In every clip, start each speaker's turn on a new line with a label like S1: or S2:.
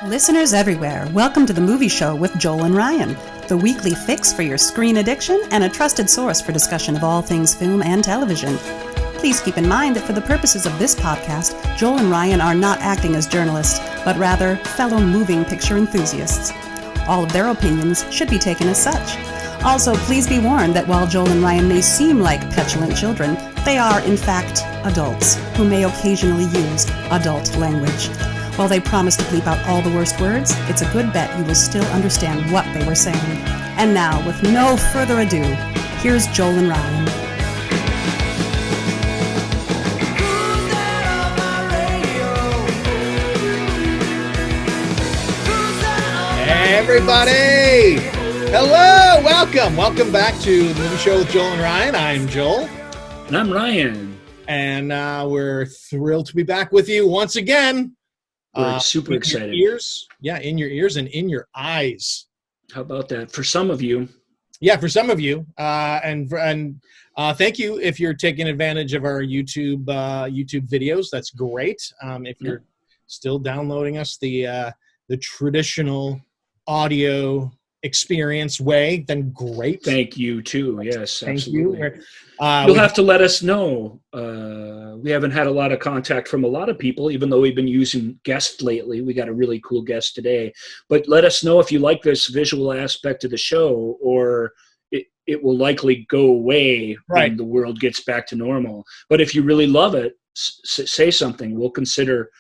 S1: Listeners everywhere, welcome to the Movie Show with Joel and Ryan, the weekly fix for your screen addiction and a trusted source for discussion of all things film and television. Please keep in mind that for the purposes of this podcast, Joel and Ryan are not acting as journalists, but rather fellow moving picture enthusiasts. All of their opinions should be taken as such. Also, please be warned that while Joel and Ryan may seem like petulant children, they are, in fact, adults who may occasionally use adult language. While they promise to bleep out all the worst words, it's a good bet you will still understand what they were saying. And now, with no further ado, here's Joel and Ryan.
S2: Hey everybody! Hello! Welcome back to the Movie Show with Joel and Ryan. I'm Joel.
S3: And I'm Ryan.
S2: And we're thrilled to be back with you once again.
S3: We're super excited.
S2: In your ears and in your eyes.
S3: How about that? For some of you.
S2: Yeah, for some of you. And thank you if you're taking advantage of our YouTube videos. That's great. If you're still downloading us the traditional audio experience way, then great.
S3: Thank you too. Yes,
S2: thank
S3: absolutely.
S2: You.
S3: You'll have to let us know. We haven't had a lot of contact from a lot of people, even though we've been using guests lately. We got a really cool guest today. But let us know if you like this visual aspect of the show, or it will likely go away when the world gets back to normal. But if you really love it, say something. We'll consider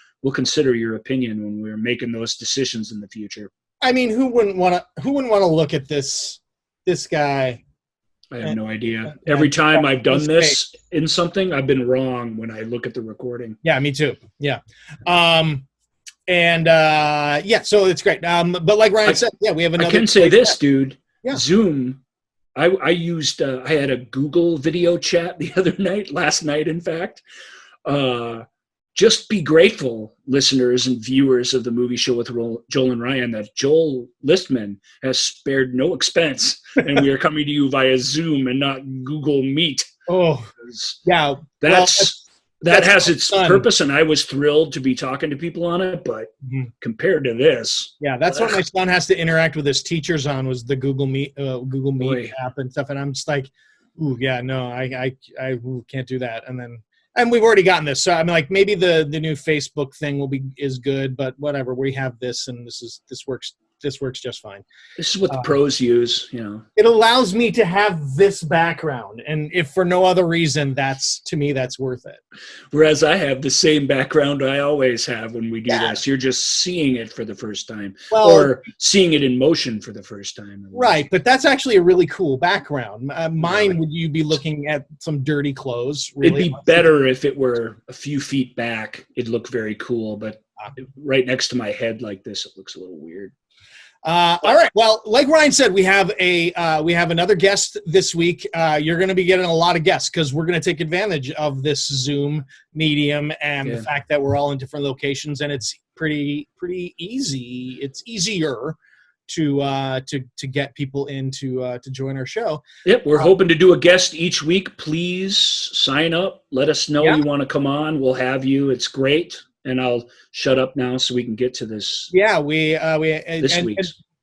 S3: your opinion when we're making those decisions in the future.
S2: I mean, who wouldn't want to look at this guy?
S3: I have no idea. Every time I've done this in something, I've been wrong when I look at the recording.
S2: Yeah, me too. Yeah. So it's great. But like Ryan said, we have another.
S3: I can say this, dude.
S2: Yeah.
S3: Zoom. I used, I had a Google video chat last night, in fact. Just be grateful, listeners and viewers of the Movie Show with Joel and Ryan, that Joel Listman has spared no expense, and we are coming to you via Zoom and not Google Meet.
S2: Oh, yeah.
S3: That has its purpose, and I was thrilled to be talking to people on it, but compared to this.
S2: Yeah, that's what my son has to interact with his teachers on, was the Google Meet app and stuff, and I'm just like, ooh, yeah, no, I can't do that. And we've already gotten this, so I'm like, maybe the new Facebook thing is good, but whatever. We have this, and this works just fine.
S3: This is what the pros use,
S2: It allows me to have this background, and if for no other reason, to me that's worth it.
S3: Whereas I have the same background I always have when we do this. You're just seeing it for the first time, or seeing it in motion for the first time.
S2: Right, but that's actually a really cool background. Mine, would you be looking at some dirty clothes? Really?
S3: It'd be better if it were a few feet back. It'd look very cool, but right next to my head like this, it looks a little weird.
S2: All right. Well, like Ryan said, we have another guest this week. You're going to be getting a lot of guests because we're going to take advantage of this Zoom medium and the fact that we're all in different locations, and it's pretty easy. It's easier to get people in to join our show.
S3: Yep, we're hoping to do a guest each week. Please sign up. Let us know you want to come on. We'll have you. It's great. And I'll shut up now so we can get to this.
S2: Yeah,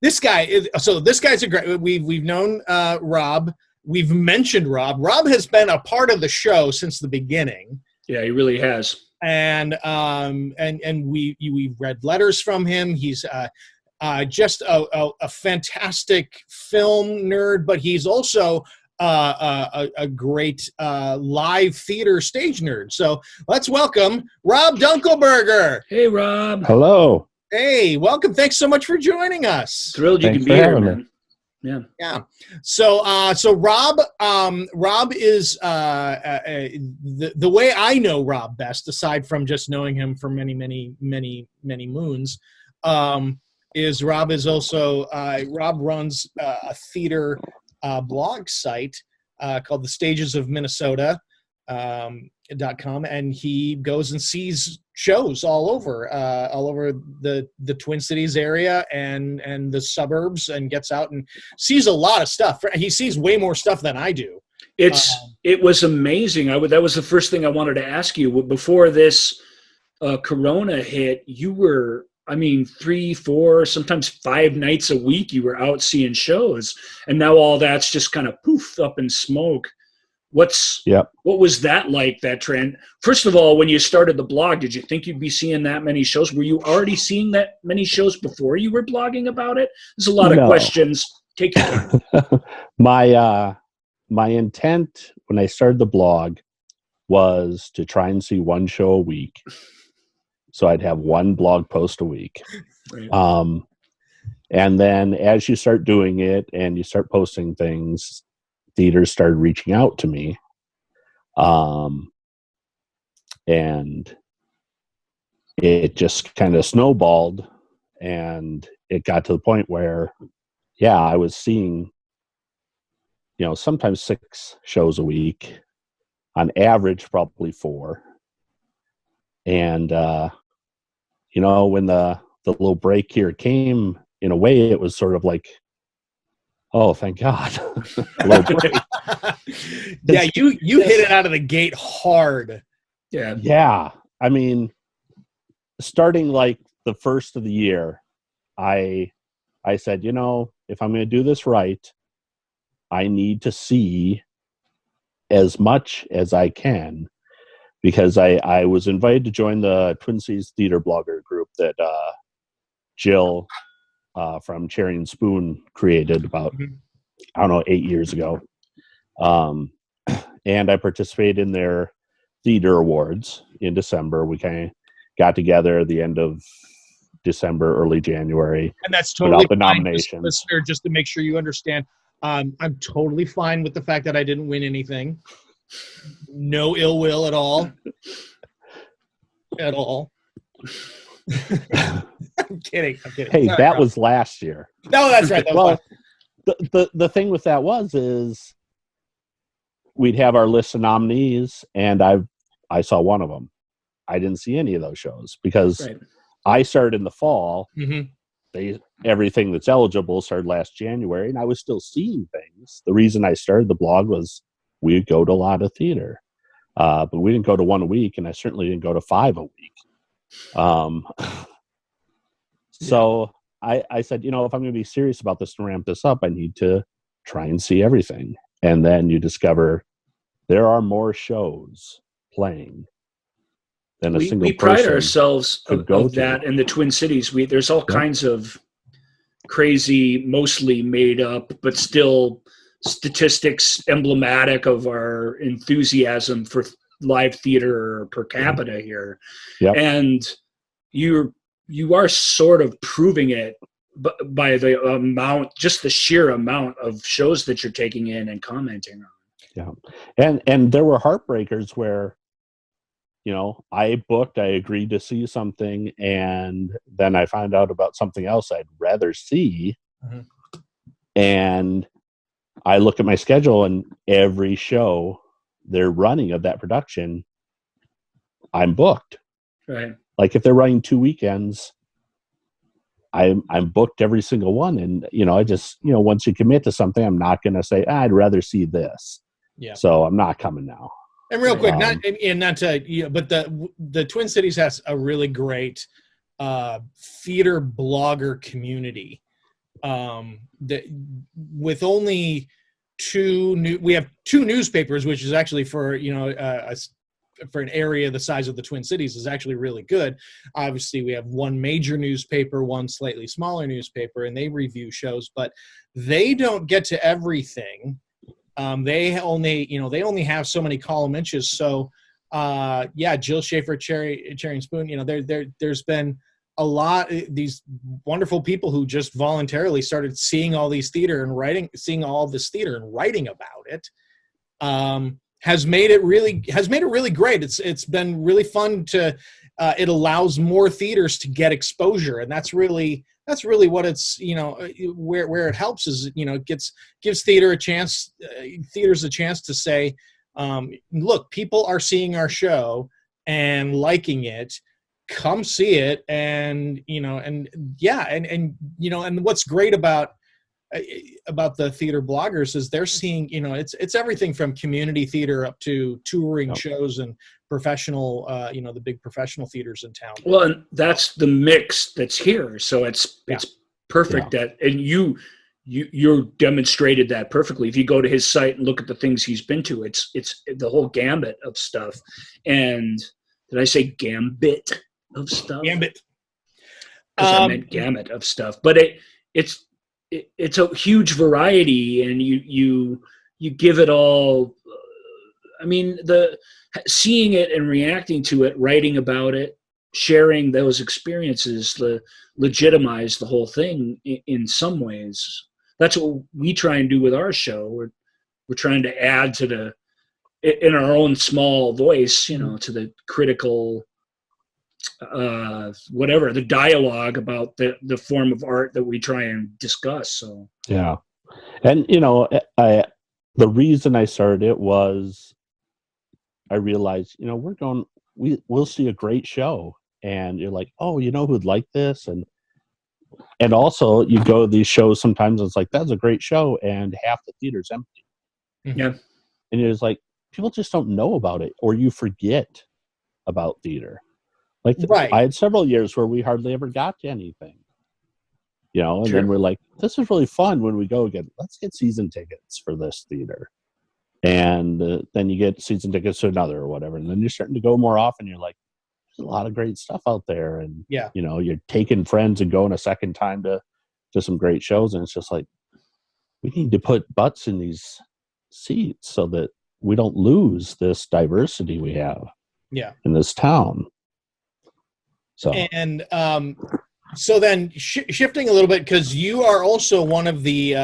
S2: this guy's a great. We've known Rob. We've mentioned Rob. Rob has been a part of the show since the beginning.
S3: Yeah, he really has.
S2: And we've read letters from him. He's just a fantastic film nerd, but he's also a great live theater stage nerd. So let's welcome Rob Dunkelberger.
S3: Hey, Rob.
S4: Hello.
S2: Hey, welcome. Thanks so much for joining us.
S3: Thrilled you can be here, man.
S2: Yeah. So Rob is the way I know Rob best, aside from just knowing him for many moons, is Rob is also Rob runs a theater blog site called the Stages of Minnesota .com, and he goes and sees shows all over the Twin Cities area and the suburbs, and gets out and sees a lot of stuff. He sees way more stuff than I do.
S3: It was amazing. That was the first thing I wanted to ask you. Before this Corona hit, you were I mean, 3, 4, sometimes 5 nights a week you were out seeing shows, and now all that's just kind of poof up in smoke. What was that like, that trend? First of all, when you started the blog, did you think you'd be seeing that many shows? Were you already seeing that many shows before you were blogging about it? There's a lot of questions. Take your time.
S4: My intent when I started the blog was to try and see one show a week. So I'd have one blog post a week.
S3: Right.
S4: And then as you start doing it and you start posting things, theaters started reaching out to me. And it just kind of snowballed, and it got to the point where, I was seeing, sometimes 6 shows a week, on average, probably 4. And, when the little break here came, in a way, it was sort of like, oh, thank God. A little break.
S2: Yeah, you hit it out of the gate hard.
S3: Yeah.
S4: Yeah. I mean, starting like the first of the year, I said, if I'm going to do this right, I need to see as much as I can, because I was invited to join the Twin Cities Theater Blogger group that Jill from Cherry and Spoon created about, 8 years ago. And I participated in their theater awards in December. We kind of got together at the end of December, early January.
S2: And that's totally
S4: the
S2: fine,
S4: nominations.
S2: Listener, just to make sure you understand. I'm totally fine with the fact that I didn't win anything. No ill will at all. At all. I'm kidding.
S4: Hey,
S2: Sorry,
S4: that
S2: Rob.
S4: was last year.
S2: No, that's right. That was
S4: The thing with that is we'd have our list of nominees, and I saw one of them. I didn't see any of those shows because I started in the fall. Mm-hmm. Everything that's eligible started last January, and I was still seeing things. The reason I started the blog was we'd go to a lot of theater, but we didn't go to 1 a week, and I certainly didn't go to 5 a week. So I said, if I'm going to be serious about this and ramp this up, I need to try and see everything. And then you discover there are more shows playing than a single
S3: we pride
S4: person
S3: ourselves
S4: could go
S3: of
S4: to.
S3: that in the Twin Cities. There's all kinds of crazy, mostly made up, but still statistics emblematic of our enthusiasm for live theater per capita here.
S4: Yep.
S3: And you are sort of proving it by the amount, just the sheer amount of shows that you're taking in and commenting on.
S4: Yeah. And there were heartbreakers where, I agreed to see something, and then I found out about something else I'd rather see. Mm-hmm. And I look at my schedule, and every show they're running of that production, I'm booked.
S3: Right.
S4: Like if they're running 2 weekends, I'm booked every single one. And, I just, once you commit to something, I'm not going to say, I'd rather see this.
S2: Yeah.
S4: So I'm not coming now.
S2: And real quick, but the Twin Cities has a really great theater blogger community. With only we have 2 newspapers, which is actually for for an area the size of the Twin Cities is actually really good. Obviously, we have 1 major newspaper, 1 slightly smaller newspaper, and they review shows, but they don't get to everything. They only have so many column inches. So, Jill Schaefer, Cherry and Spoon, there's been a lot these wonderful people who just voluntarily started seeing all these theater and seeing all this theater and writing about it. Has made it really great. It's been really fun to. It allows more theaters to get exposure, and that's really what it's where it helps is it gives theaters a chance to say, look, people are seeing our show and liking it. Come see it, and what's great about about the theater bloggers is they're seeing, it's everything from community theater up to touring shows and professional, the big professional theaters in town.
S3: Well, and that's the mix that's here. So it's perfect that, and you demonstrated that perfectly. If you go to his site and look at the things he's been to, it's the whole gambit of stuff. And did I say gambit of stuff?
S2: Gambit.
S3: Because I meant gamut of stuff. But it's a huge variety, and you give it all. I mean, seeing it and reacting to it, writing about it, sharing those experiences, legitimize the whole thing in some ways. That's what we try and do with our show. We're trying to add to in our own small voice, to the critical, the dialogue about the form of art that we try and discuss. So
S4: yeah, and the reason I started it was I realized we'll see a great show, and you're like, oh, who'd like this, and also you go to these shows sometimes and it's like, that's a great show, and half the theater's empty.
S3: Yeah,
S4: and it's like people just don't know about it, or you forget about theater. Like I had several years where we hardly ever got to anything, and then we're like, this is really fun when we go again. Let's get season tickets for this theater. And then you get season tickets to another or whatever. And then you're starting to go more often. You're like, there's a lot of great stuff out there. And, you're taking friends and going a second time to some great shows. And it's just like, we need to put butts in these seats so that we don't lose this diversity we have in this town. So,
S2: and so then shifting a little bit, because you are also one of the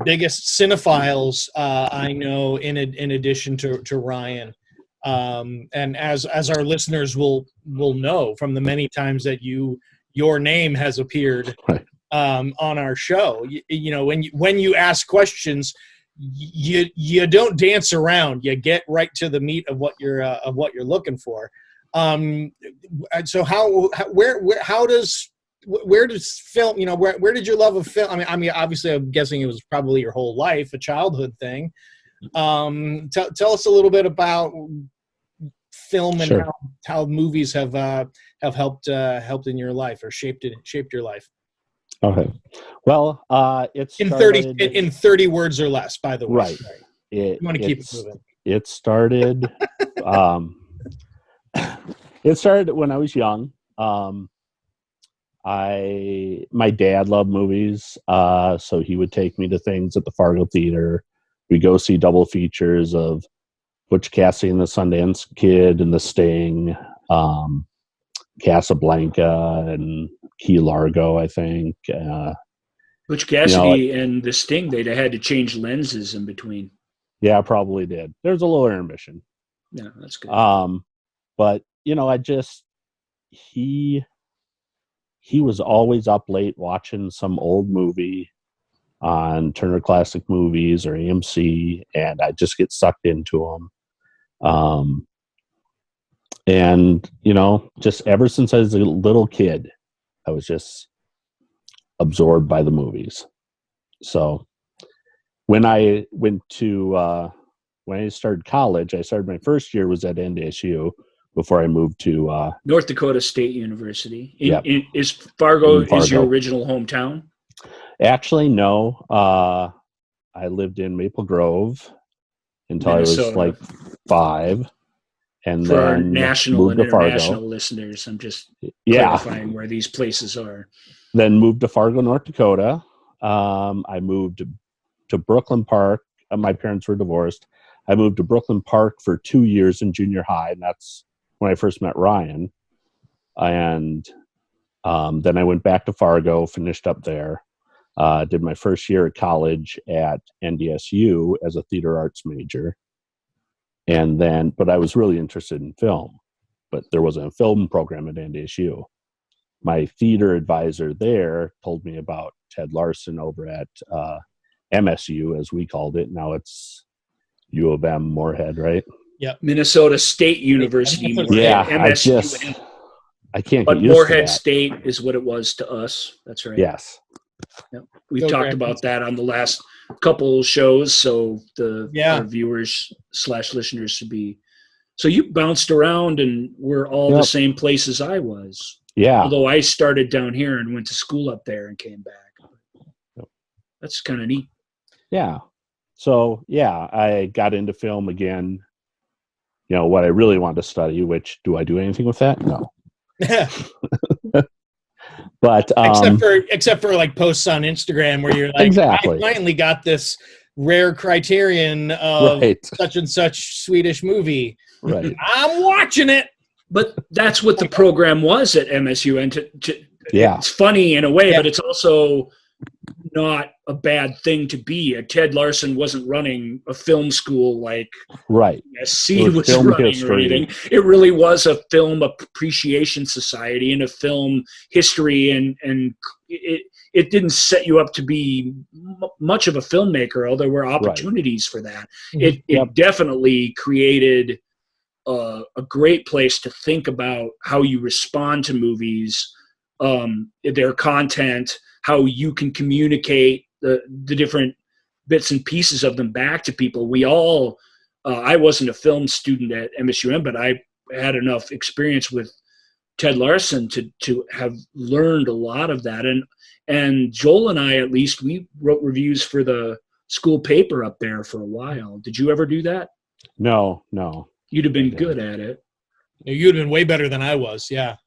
S2: biggest cinephiles I know, in addition to Ryan, and as our listeners will know from the many times that your name has appeared on our show. When you ask questions, you don't dance around. You get right to the meat of what you're looking for. So where does film, where did your love of film? I mean, obviously I'm guessing it was probably your whole life, a childhood thing. Tell us a little bit about film and how movies have helped in your life, or shaped your life.
S4: Okay. Well, it's
S2: in 30 words or less, by the way.
S4: Right.
S2: You want to keep it moving.
S4: It started it started when I was young. My dad loved movies, so he would take me to things at the Fargo Theater. We'd go see double features of Butch Cassidy and the Sundance Kid and The Sting, Casablanca and Key Largo, I think.
S3: Butch Cassidy and The Sting, they'd had to change lenses in between.
S4: Yeah, probably did. There's a little intermission.
S3: Yeah, that's good.
S4: But he was always up late watching some old movie on Turner Classic Movies or AMC, and I just get sucked into them. And just ever since I was a little kid, I was just absorbed by the movies. So when I started college, I started my first year was at NDSU before I moved to
S3: North Dakota State University. Is Fargo is your original hometown?
S4: Actually, no. I lived in Maple Grove until Minnesota. I was like 5. And
S3: for
S4: then
S3: our national
S4: moved
S3: and
S4: to
S3: international
S4: Fargo.
S3: Listeners, I'm just clarifying where these places are.
S4: Then moved to Fargo, North Dakota. I moved to Brooklyn Park. My parents were divorced. I moved to Brooklyn Park for 2 years in junior high, and that's when I first met Ryan. And then I went back to Fargo, finished up there. Did my first year at college at NDSU as a theater arts major. And then, but I was really interested in film, but there wasn't a film program at NDSU. My theater advisor there told me about Ted Larson over at MSU, as we called it. Now it's U of M Moorhead, right?
S3: Yeah, Minnesota State University. Moorhead,
S4: yeah,
S3: MSU,
S4: I can't.
S3: But
S4: get used
S3: Moorhead
S4: to that.
S3: State is what it was to us. That's right.
S4: Yes,
S3: Yep. We've talked about that on the last couple shows, so our viewers / listeners should be. So you bounced around and were all the same places I was.
S4: Yeah.
S3: Although I started down here and went to school up there and came back. That's kind of neat.
S4: Yeah. So, I got into film again. You know, what I really wanted to study, which, do I do anything with that? No. But
S2: except for like posts on Instagram where you're like,
S4: exactly.
S2: I finally got this rare criterion of such and such Swedish movie.
S4: Right.
S2: I'm watching it.
S3: But that's what the program was at MSU, and it's funny in a way, but it's also not a bad thing to be. Ted Larson wasn't running a film school like SC was running history. Or anything. It really was a film appreciation society and a film history, and it didn't set you up to be much of a filmmaker, although there were opportunities for that. It definitely created a great place to think about how you respond to movies, their content, how you can communicate the different bits and pieces of them back to people. We all, I wasn't a film student at MSUM, but I had enough experience with Ted Larson to have learned a lot of that. And Joel and I, at least, we wrote reviews for the school paper up there for a while. Did you ever do that?
S4: No.
S3: You'd have been good at it.
S2: You'd have been way better than I was, yeah.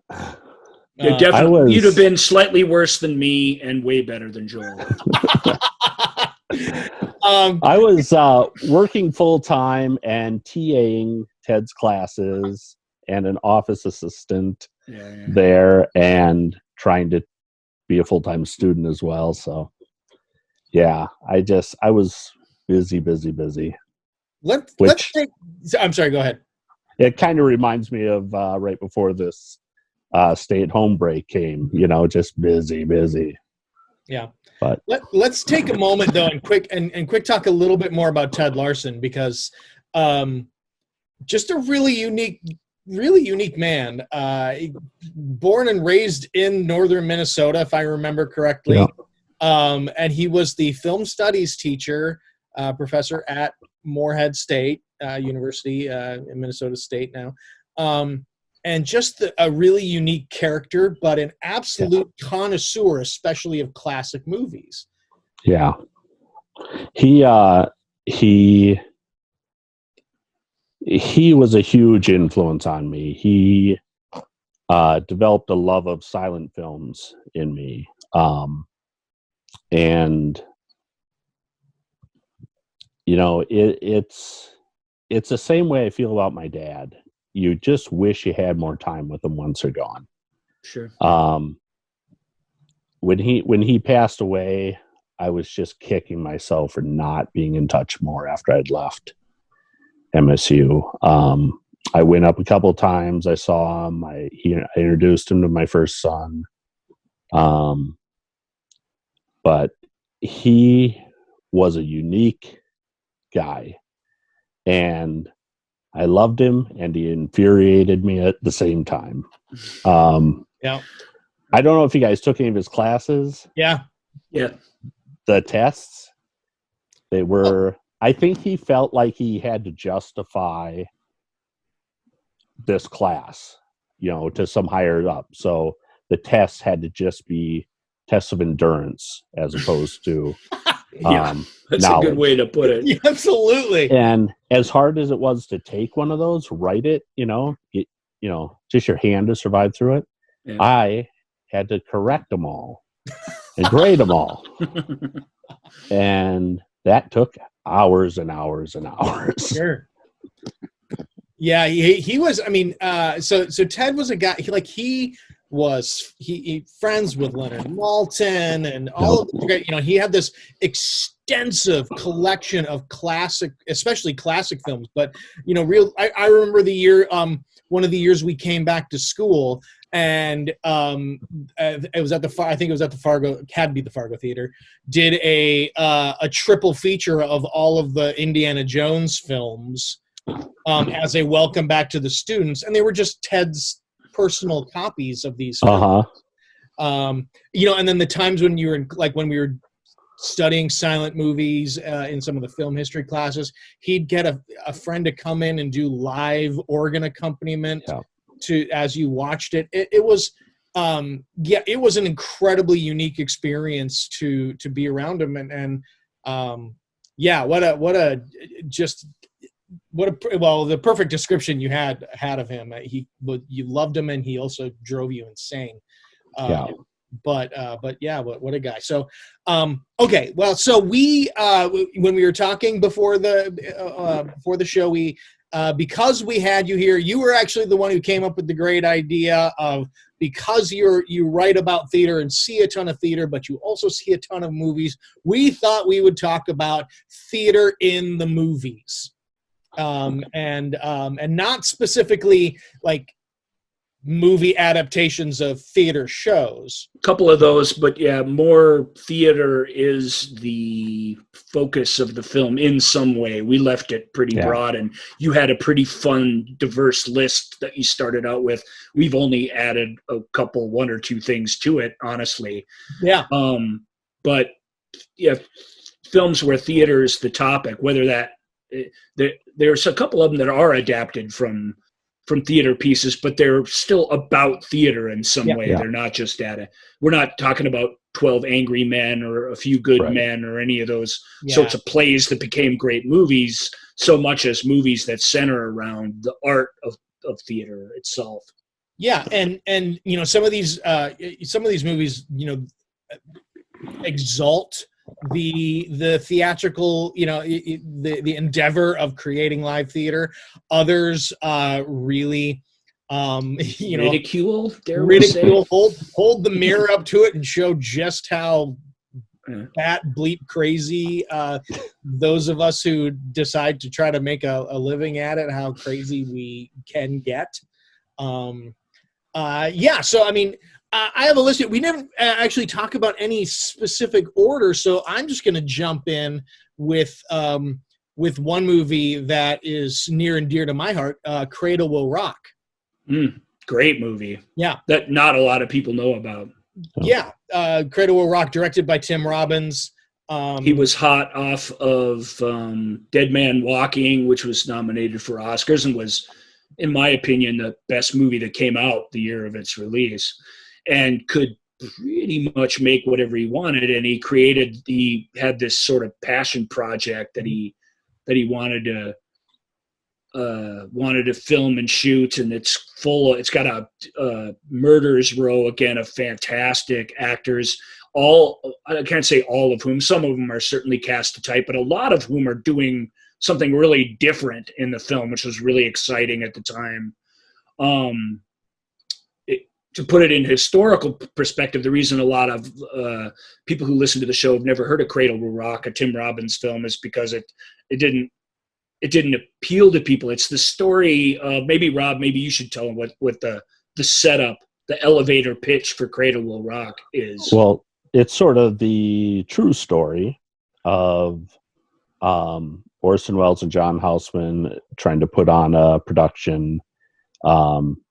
S3: Definitely. You'd have been slightly worse than me and way better than Joel.
S4: I was working full-time and TAing Ted's classes and an office assistant there and trying to be a full-time student as well. So, I was busy.
S2: I'm sorry, go ahead.
S4: It kind of reminds me of right before this stay-at-home break came, just busy.
S2: Yeah.
S4: But
S2: let's take a moment though and quick talk a little bit more about Ted Larson, because just a really unique man. Born and raised in northern Minnesota, if I remember correctly. Yeah. And he was the film studies teacher, professor at Morehead State University in Minnesota State now. And just a really unique character, but an absolute connoisseur, especially of classic movies.
S4: Yeah. He was a huge influence on me. He developed a love of silent films in me. And it's the same way I feel about my dad. You just wish you had more time with him once they're gone.
S3: Sure.
S4: When he passed away, I was just kicking myself for not being in touch more after I'd left MSU. I went up a couple of times. I saw him. I introduced him to my first son. But he was a unique guy, and I loved him, and he infuriated me at the same time.
S2: Yeah.
S4: I don't know if you guys took any of his classes.
S2: Yeah.
S4: The tests, they were, I think he felt like he had to justify this class, to some higher up. So the tests had to just be tests of endurance as opposed to
S3: that's
S4: knowledge.
S3: A good way to put it.
S2: Yeah, absolutely.
S4: And as hard as it was to take one of those, write it, just your hand to survive through it. Yeah. I had to correct them all and grade them all. And that took hours and hours and hours.
S2: Sure. Yeah, he was, so Ted was a guy, he was friends with Leonard Maltin and all of the, he had this extensive collection of classic, especially classic films, but I remember the year, one of the years we came back to school, and it was at the Fargo, had to be the Fargo Theater, did a triple feature of all of the Indiana Jones films as a welcome back to the students, and they were just Ted's personal copies of these films. And then the times when you were when we were studying silent movies in some of the film history classes, he'd get a friend to come in and do live organ accompaniment to as you watched it. It was it was an incredibly unique experience to be around him, the perfect description you had of him. You loved him, and he also drove you insane. But what a guy. So okay, well, so we when we were talking before the show, we because we had you here, you were actually the one who came up with the great idea of, because you write about theater and see a ton of theater, but you also see a ton of movies, we thought we would talk about theater in the movies. And not specifically like movie adaptations of theater shows.
S3: A couple of those, but yeah, more theater is the focus of the film in some way. We left it pretty broad, and you had a pretty fun, diverse list that you started out with. We've only added a couple, one or two things to it, honestly.
S2: Yeah.
S3: But yeah, films where theater is the topic, whether that there's a couple of them that are adapted from theater pieces, but they're still about theater in some way. They're not just we're not talking about 12 Angry Men or A Few Good Men or any of those sorts of plays that became great movies, so much as movies that center around the art of theater itself.
S2: Yeah. And some of these movies, exalt the theatrical, the endeavor of creating live theater. Others really
S3: ridicule
S2: hold the mirror up to it and show just how bat bleep crazy those of us who decide to try to make a living at it, how crazy we can get. So I mean, I have a list. We never actually talk about any specific order, so I'm just going to jump in with one movie that is near and dear to my heart, Cradle Will Rock.
S3: Great movie.
S2: Yeah.
S3: That not a lot of people know about.
S2: Yeah. Cradle Will Rock, directed by Tim Robbins.
S3: He was hot off of Dead Man Walking, which was nominated for Oscars and was, in my opinion, the best movie that came out the year of its release, and could pretty much make whatever he wanted. And he had this sort of passion project that he wanted to film and shoot, and it's got a murderer's row again of fantastic actors. I can't say all of whom, some of them are certainly cast to type, but a lot of whom are doing something really different in the film, which was really exciting at the time. To put it in historical perspective, the reason a lot of people who listen to the show have never heard of Cradle Will Rock, a Tim Robbins film, is because it didn't appeal to people. It's the story of, maybe Rob, maybe you should tell them what the setup, the elevator pitch for Cradle Will Rock is.
S4: Well, it's sort of the true story of Orson Welles and John Houseman trying to put on a production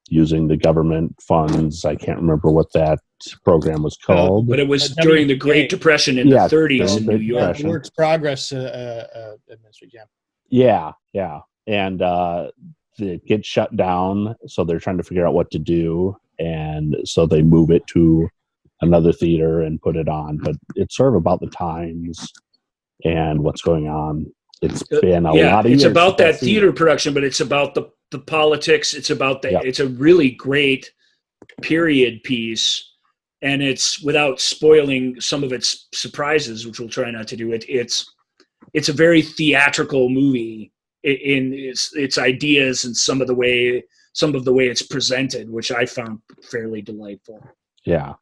S4: using the government funds. I can't remember what that program was called.
S3: But it was during the Great Depression in the 30s in New York.
S2: Works Progress Administration.
S4: Yeah. And it gets shut down, so they're trying to figure out what to do. And so they move it to another theater and put it on. But it's sort of about the times and what's going on. It's been a lot of years.
S3: It's about that theater production, but it's about the politics. It's about it's a really great period piece, and it's, without spoiling some of its surprises, which we'll try not to do, it's a very theatrical movie in its ideas and some of the way it's presented, which I found fairly delightful.
S4: Yeah.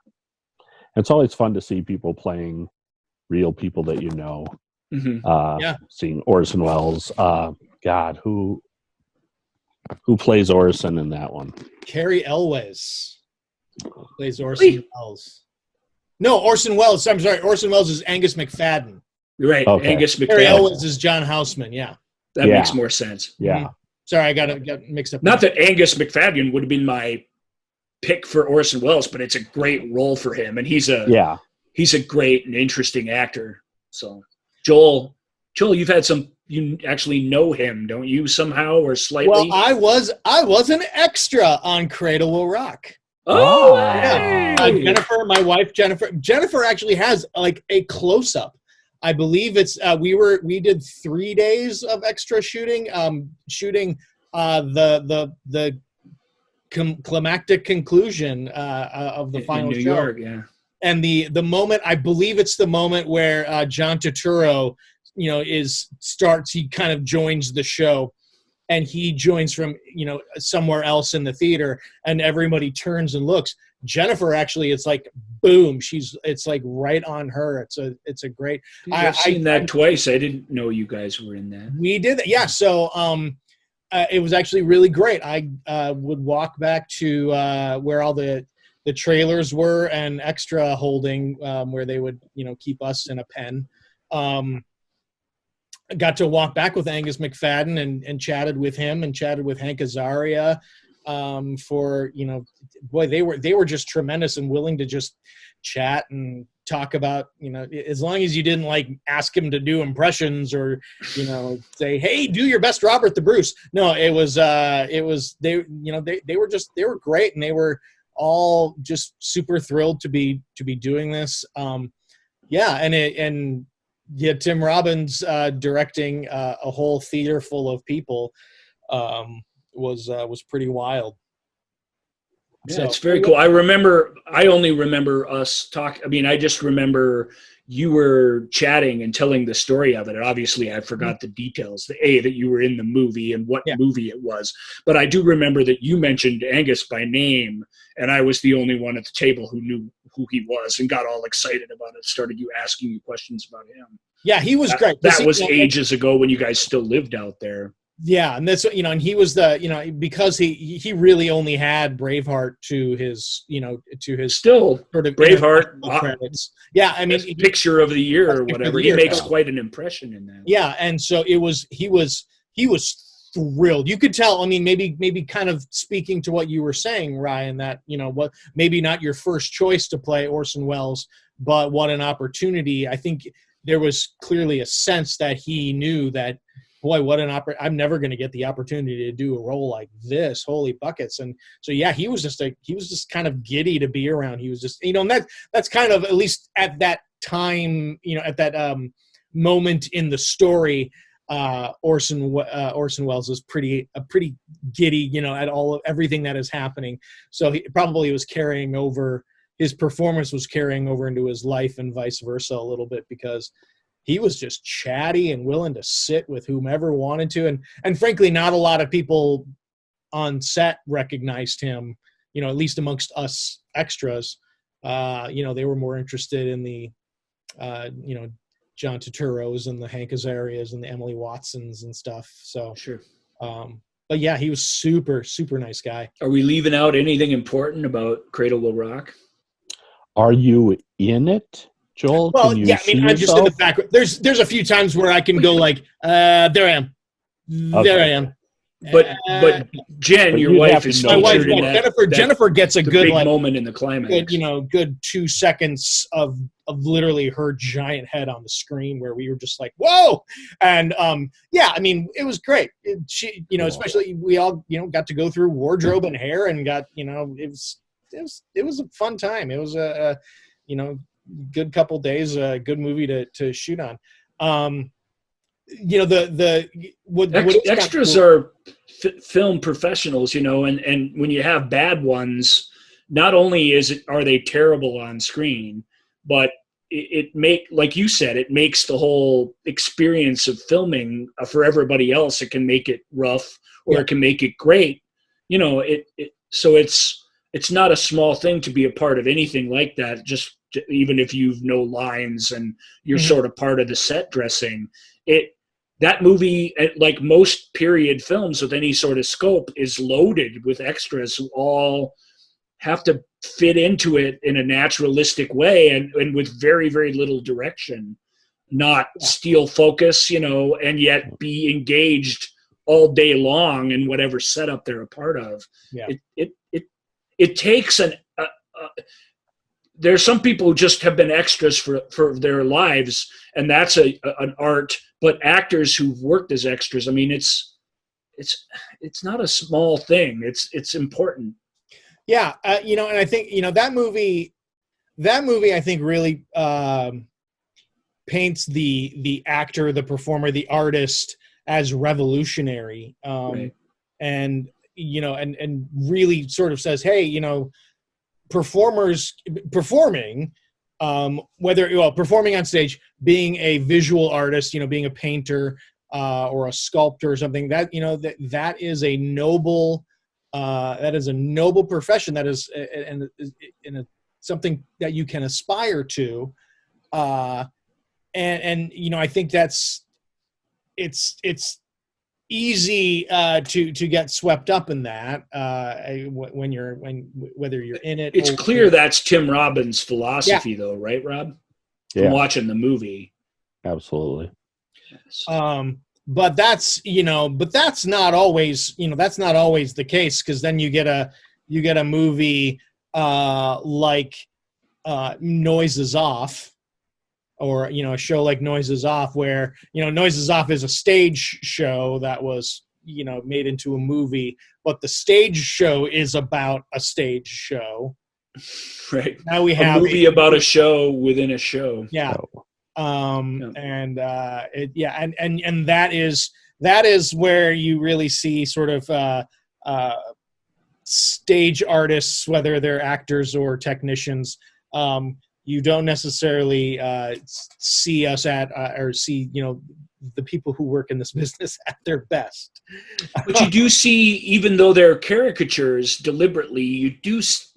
S4: It's always fun to see people playing real people that you know.
S3: Mm-hmm.
S4: Seeing Orson Welles. God, who plays Orson in that one?
S2: Cary Elwes plays Orson Welles. No, Orson Welles. I'm sorry. Orson Welles is Angus McFadden.
S3: Right. Okay. Angus McFadden.
S2: Cary Elwes is John Houseman. Yeah.
S3: That makes more sense.
S4: Yeah.
S2: Mm-hmm. Sorry, I got mixed up.
S3: Not that Angus McFadden would have been my pick for Orson Welles, but it's a great role for him, and he's a great and interesting actor. So Joel, you've had you actually know him, don't you, somehow or slightly?
S2: Well, I was an extra on Cradle Will Rock.
S3: Oh,
S2: yeah. Jennifer, my wife, Jennifer actually has like a close up. I believe it's we did 3 days of extra shooting, the climactic conclusion of the final
S3: in New
S2: show.
S3: York, yeah.
S2: And the moment, I believe it's the moment where John Turturro, he kind of joins the show, and he joins from somewhere else in the theater, and everybody turns and looks. Jennifer, actually, it's like boom, it's like right on her. It's a great.
S3: I've seen that twice. I didn't know you guys were in that.
S2: We did, yeah. So it was actually really great. I would walk back to where all the trailers were and extra holding, where they would keep us in a pen. I got to walk back with Angus McFadden and chatted with him and chatted with Hank Azaria for boy, they were just tremendous and willing to just chat and talk about as long as you didn't like ask him to do impressions or say, hey, do your best Robert the Bruce. No, it was they were great, and they were all just super thrilled to be doing this. Tim Robbins directing a whole theater full of people was pretty wild.
S3: Yeah, so, it's very cool. I only remember us talk. I mean, I just remember you were chatting and telling the story of it. And obviously, I forgot the details. That you were in the movie and what movie it was. But I do remember that you mentioned Angus by name, and I was the only one at the table who knew who he was and got all excited about it. Started asking you questions about him.
S2: Yeah, he was great.
S3: That was ages ago when you guys still lived out there.
S2: Yeah, and that's and he was because he really only had Braveheart to his
S3: still sort of Braveheart
S2: credits. Yeah, I mean,
S3: picture of the year or whatever. He makes quite an impression in that.
S2: Yeah, and so he was thrilled. You could tell. I mean, maybe kind of speaking to what you were saying, Ryan, that what maybe not your first choice to play Orson Welles, but what an opportunity. I think there was clearly a sense that he knew that, boy, what an I'm never going to get the opportunity to do a role like this. Holy buckets. And so, yeah, he was just kind of giddy to be around. He was just, and that's kind of, at least at that time, at that moment in the story, Orson Welles was pretty giddy, at everything that is happening. So he probably was carrying over, his performance was carrying over into his life and vice versa a little bit, because he was just chatty and willing to sit with whomever wanted to. And frankly, not a lot of people on set recognized him, at least amongst us extras. They were more interested in the, John Turturros and the Hank Azarias and the Emily Watsons and stuff. So,
S3: sure.
S2: But yeah, he was super, super nice guy.
S3: Are we leaving out anything important about Cradle Will Rock?
S4: Are you in it, Joel?
S2: Well, yeah, I mean, I'm just in the background. There's a few times where I can go like, there I am. Okay. There I am.
S3: But Jen, your wife, is
S2: my wife.
S3: In that,
S2: Jennifer gets a good
S3: moment in the climax.
S2: Good 2 seconds of literally her giant head on the screen where we were just like, whoa. And I mean, it was great. She, especially we all, got to go through wardrobe and hair and got, it was a fun time. It was a good couple days, a good movie to shoot on.
S3: Extras are film professionals, and when you have bad ones, not only are they terrible on screen, but like you said, it makes the whole experience of filming for everybody else. It can make it rough, or it can make it great. So it's not a small thing to be a part of anything like that. Just even if you've no lines and you're sort of part of the set dressing, that movie, like most period films with any sort of scope, is loaded with extras who all have to fit into it in a naturalistic way and with very, very little direction, not steal focus, and yet be engaged all day long in whatever setup they're a part of.
S2: Yeah.
S3: it takes there's some people who just have been extras for their lives, and that's an art. But actors who've worked as extras, I mean, it's not a small thing. It's important.
S2: Yeah, and I think that movie I think really paints the actor, the performer, the artist as revolutionary,
S3: Right.
S2: and and really sort of says, hey, performing, performing on stage, being a visual artist, being a painter or a sculptor or something, that that is a noble profession, that is something that you can aspire to, and I think it's easy to get swept up in that whether you're in it.
S3: It's clear that's Tim Robbins' philosophy, though, right, Rob? From watching the movie.
S4: Absolutely.
S3: Yes.
S2: But that's not always the case, because then you get a movie like Noises Off, or a show like Noises Off, where Noises Off is a stage show that was made into a movie, but the stage show is about a stage show.
S3: Right.
S2: Now we
S3: have a movie about a show within a show.
S2: Yeah.
S3: Yeah.
S2: And that is where you really see sort of stage artists, whether they're actors or technicians. You don't necessarily see us or see the people who work in this business at their best.
S3: But you do see, even though they're caricatures deliberately,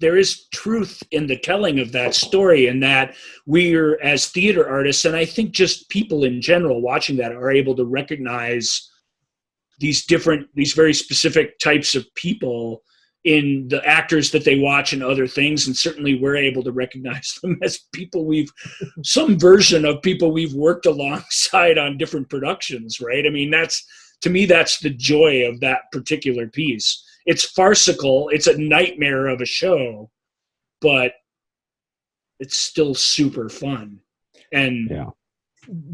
S3: there is truth in the telling of that story, and that we're, as theater artists, and I think just people in general watching that, are able to recognize these very specific types of people in the actors that they watch and other things. And certainly we're able to recognize them as people some version of people we've worked alongside on different productions, right? I mean, to me, that's the joy of that particular piece. It's farcical. It's a nightmare of a show, but it's still super fun. And
S4: yeah.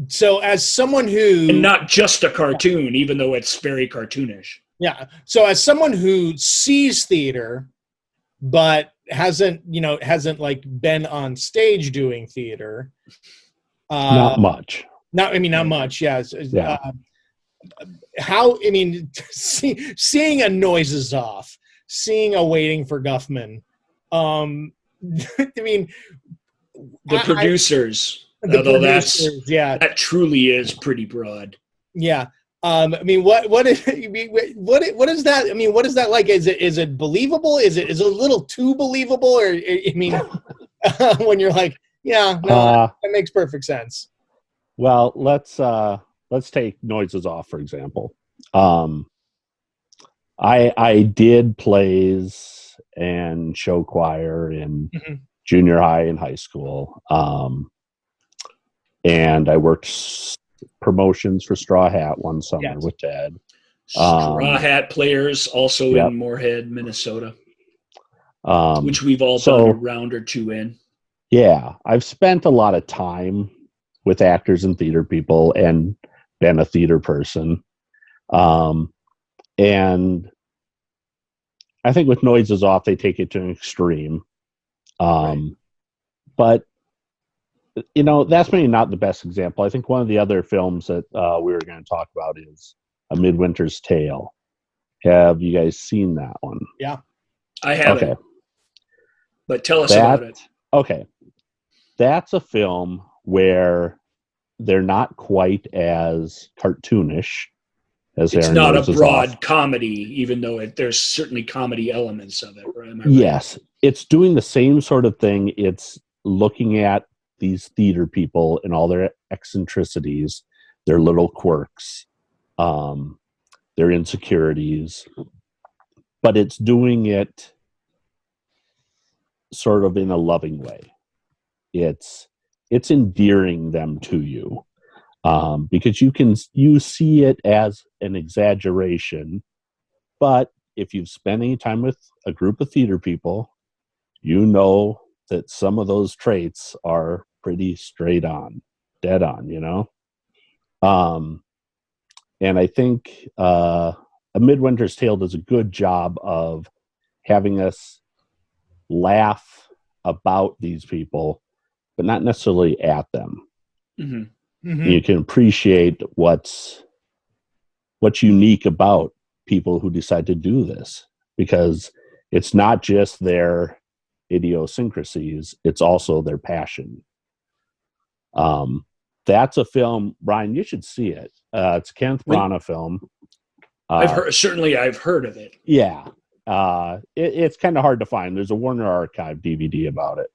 S2: So as someone who...
S3: And not just a cartoon, even though it's very cartoonish.
S2: Yeah. So as someone who sees theater, but hasn't like been on stage doing theater.
S4: Not much.
S2: Not much. Yes.
S4: Yeah.
S2: Seeing a Noises Off, seeing a Waiting for Guffman. The
S3: producers. That truly is pretty broad.
S2: Yeah. What is that? I mean, what is that like? Is it believable? Is it a little too believable? Or when you're like, that makes perfect sense.
S4: Well, let's take Noises Off, for example. I did plays and show choir in junior high and high school. And I worked promotions for Straw Hat one summer with Ted.
S3: Straw Hat players also in Moorhead, Minnesota, which we've all done a round or two in.
S4: Yeah, I've spent a lot of time with actors and theater people and been a theater person. And I think with Noises Off, they take it to an extreme. But that's maybe not the best example. I think one of the other films that we were going to talk about is A Midwinter's Tale. Have you guys seen that one?
S2: Yeah.
S3: I haven't. Okay. But tell us about it.
S4: Okay. That's a film where they're not quite as cartoonish as
S3: it's not a broad comedy, even though there's certainly comedy elements of it, right?
S4: Yes. It's doing the same sort of thing. It's looking at these theater people and all their eccentricities, their little quirks, their insecurities, but it's doing it sort of in a loving way. It's endearing them to you, because you see it as an exaggeration, but if you've spent any time with a group of theater people you know that some of those traits are pretty straight on, dead on, you know? And I think A Midwinter's Tale does a good job of having us laugh about these people, but not necessarily at them.
S3: Mm-hmm.
S2: Mm-hmm.
S4: You can appreciate what's unique about people who decide to do this, because it's not just their idiosyncrasies, it's also their passion. That's a film, Brian, you should see it. It's a Kenneth Branagh film.
S3: I've heard of it.
S4: Yeah. It's kind of hard to find. There's a Warner Archive DVD about it,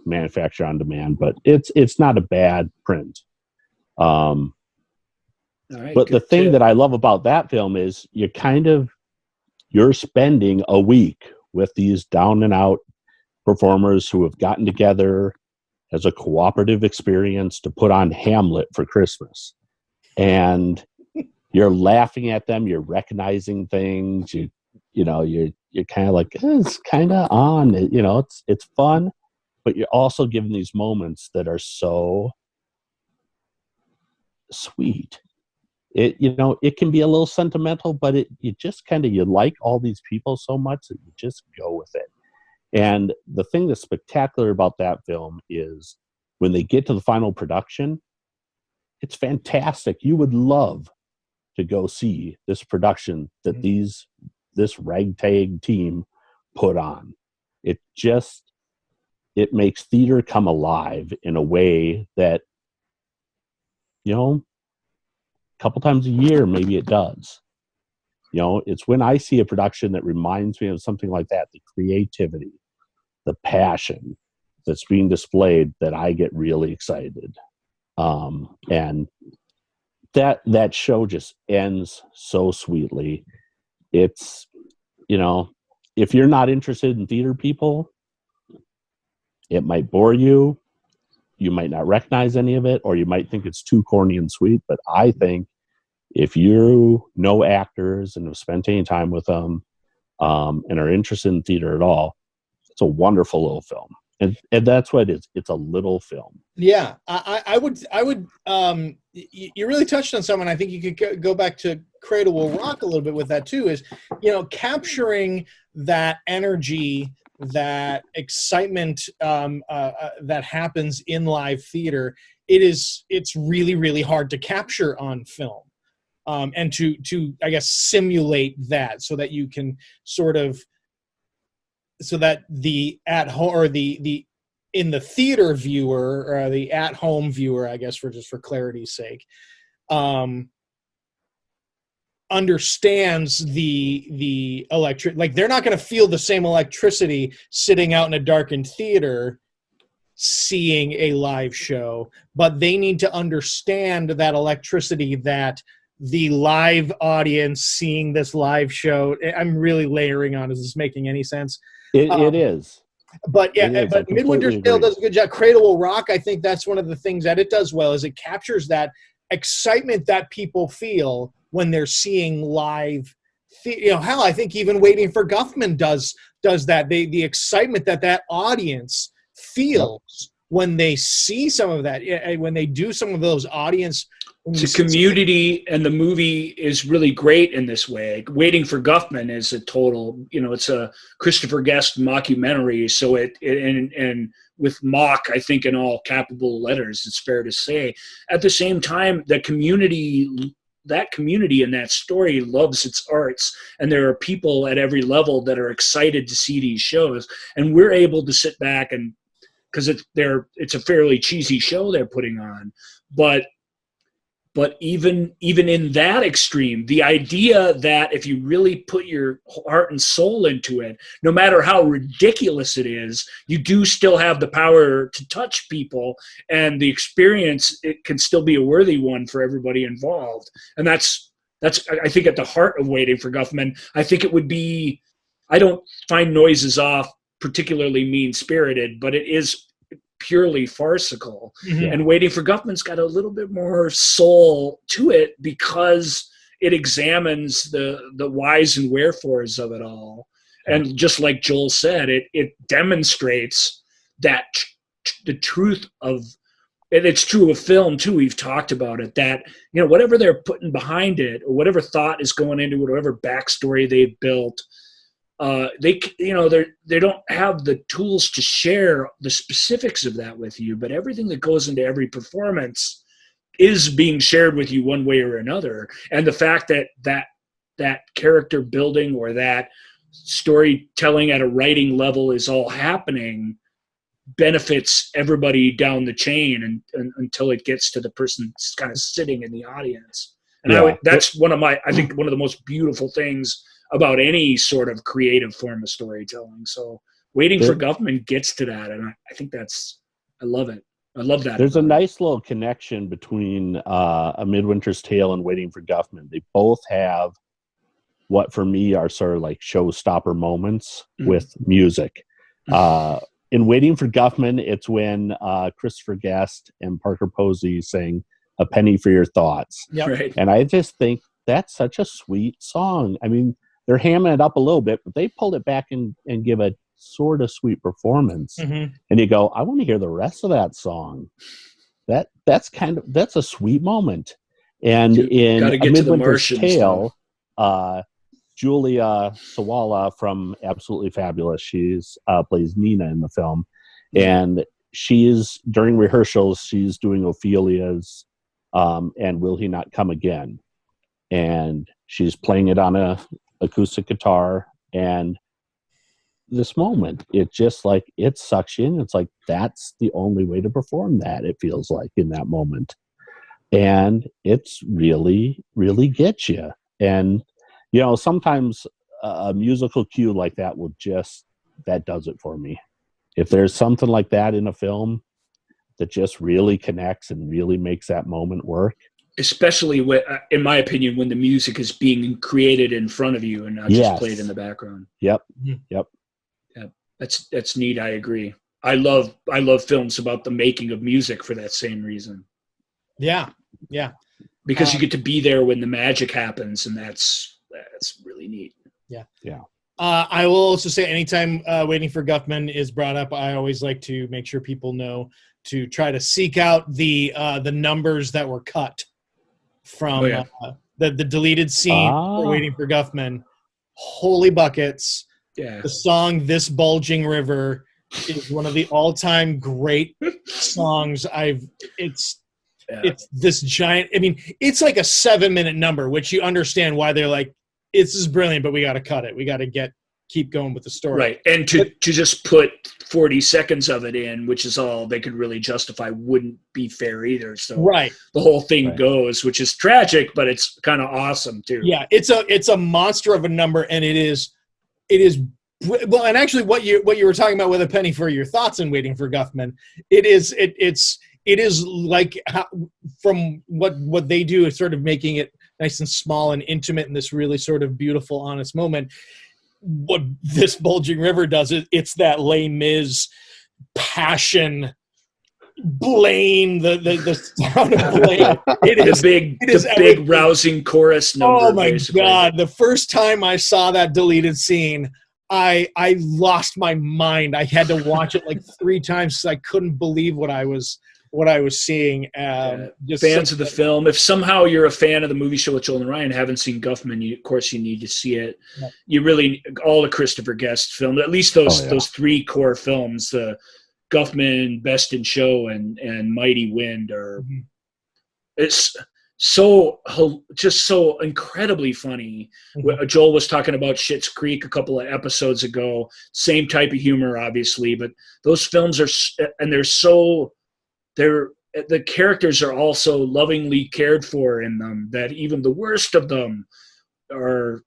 S4: manufactured on demand, but it's not a bad print.
S3: All right,
S4: but the thing that I love about that film is you're spending a week with these down and out performers who have gotten together as a cooperative experience to put on Hamlet for Christmas. And you're laughing at them, you're recognizing things, you're kind of like, it's kind of on, it's fun, but you're also given these moments that are so sweet. It can be a little sentimental, but you like all these people so much that you just go with it. And the thing that's spectacular about that film is when they get to the final production, it's fantastic. You would love to go see this production that this ragtag team put on. It makes theater come alive in a way that, a couple times a year, maybe it does. It's when I see a production that reminds me of something like that, the creativity, the passion that's being displayed, that I get really excited. And that show just ends so sweetly. It's, if you're not interested in theater, people, it might bore you. You might not recognize any of it, or you might think it's too corny and sweet. But I think if you know actors and have spent any time with them, and are interested in theater at all, it's a wonderful little film. And that's what it is. It's a little film.
S2: Yeah, I would. You really touched on something. I think you could go back to Cradle Will Rock a little bit with that too. Is capturing that energy, that excitement that happens in live theater. It's really, really hard to capture on film, and to I guess simulate that so that you can so that the at home or the in the theater viewer or the at home viewer, I guess for clarity's sake, understands the electric. Like, they're not going to feel the same electricity sitting out in a darkened theater seeing a live show, but they need to understand that electricity that the live audience seeing this live show. I'm really layering on. Is this making any sense?
S4: It is.
S2: But yeah, but Midwinter's Tale does a good job. Cradle Will Rock, I think that's one of the things that it does well, is it captures that excitement that people feel when they're seeing live. Hell, I think even Waiting for Guffman does that. The excitement that audience feels when they see some of that, when they do some of those audience.
S3: It's a community, and the movie is really great in this way. Waiting for Guffman is a total, it's a Christopher Guest mockumentary. So and with mock, I think, in all capital letters, it's fair to say. At the same time, that community in that story loves its arts, and there are people at every level that are excited to see these shows, and we're able to sit back and, because it's a fairly cheesy show they're putting on, but even in that extreme, the idea that if you really put your heart and soul into it, no matter how ridiculous it is, you do still have the power to touch people, and the experience, it can still be a worthy one for everybody involved. And that's I think at the heart of Waiting for Guffman. I think it would be, I don't find Noises Off particularly mean-spirited, but it is purely farcical. Mm-hmm. And Waiting for Guffman's got a little bit more soul to it because it examines the whys and wherefores of it all. And just like Joel said, it demonstrates that the truth of, and it's true of film too, we've talked about it, that, you know, whatever they're putting behind it, or whatever thought is going into it, whatever backstory they've built, they don't have the tools to share the specifics of that with you, but everything that goes into every performance is being shared with you one way or another. And the fact that character building or that storytelling at a writing level is all happening benefits everybody down the chain and until it gets to the person kind of sitting in the audience. And that's I think one of the most beautiful things about any sort of creative form of storytelling. So Waiting for Guffman gets to that. And I think I love it. I love that.
S4: There's a nice little connection between A Midwinter's Tale and Waiting for Guffman. They both have what for me are sort of like showstopper moments with music. In Waiting for Guffman, it's when Christopher Guest and Parker Posey sing A Penny for Your Thoughts.
S2: Yep.
S3: Right.
S4: And I just think that's such a sweet song. I mean, they're hamming it up a little bit, but they pulled it back and give a sort of sweet performance. And you go, I want to hear the rest of that song. That's a sweet moment. And in A Midwinter's Tale, Julia Sawalha from Absolutely Fabulous, she's plays Nina in the film, and she's during rehearsals she's doing Ophelia's and Will He Not Come Again, and she's playing it on a acoustic guitar, and this moment, it just like it sucks you in. It's like that's the only way to perform that, it feels like, in that moment, and it's really gets you. And you know, sometimes a musical cue like that that does it for me. If there's something like that in a film that just really connects and really makes that moment work.
S3: Especially, in my opinion, when the music is being created in front of you and not just played in the background.
S4: Yep.
S3: That's neat. I agree. I love films about the making of music for that same reason.
S2: Yeah.
S3: Because you get to be there when the magic happens, and that's really neat.
S2: Yeah. I will also say anytime Waiting for Guffman is brought up, I always like to make sure people know to try to seek out the numbers that were cut from the deleted scene for Waiting for Guffman. Holy buckets.
S3: Yeah.
S2: The song This Bulging River is one of the all-time great songs it's this giant, I mean, it's like a 7-minute number, which you understand why they're like, this is brilliant, but we got to cut it. We got to keep going with the story.
S3: Right. And to just put 40 seconds of it in, which is all they could really justify, wouldn't be fair either. So the whole thing goes, which is tragic, but it's kind of awesome too.
S2: Yeah. It's a monster of a number, and it is well, and actually what you were talking about with A Penny for Your Thoughts and Waiting for Guffman, it is like from what they do is sort of making it nice and small and intimate in this really sort of beautiful, honest moment. What This Bulging River does is it's that Les Mis passion, Blaine, the sound of Blaine.
S3: The big rousing chorus number.
S2: Oh my God! The first time I saw that deleted scene, I lost my mind. I had to watch it like 3 times because I couldn't believe what I was seeing.
S3: Fans of the film, if somehow you're a fan of the movie show with Joel and Ryan, haven't seen Guffman, of course you need to see it. Yeah. You really, all the Christopher Guest films, at least those 3 core films, the Guffman, Best in Show, and Mighty Wind are. It's just so incredibly funny. Joel was talking about Schitt's Creek a couple of episodes ago. Same type of humor, obviously, but those films the characters are also lovingly cared for in them, that even the worst of them are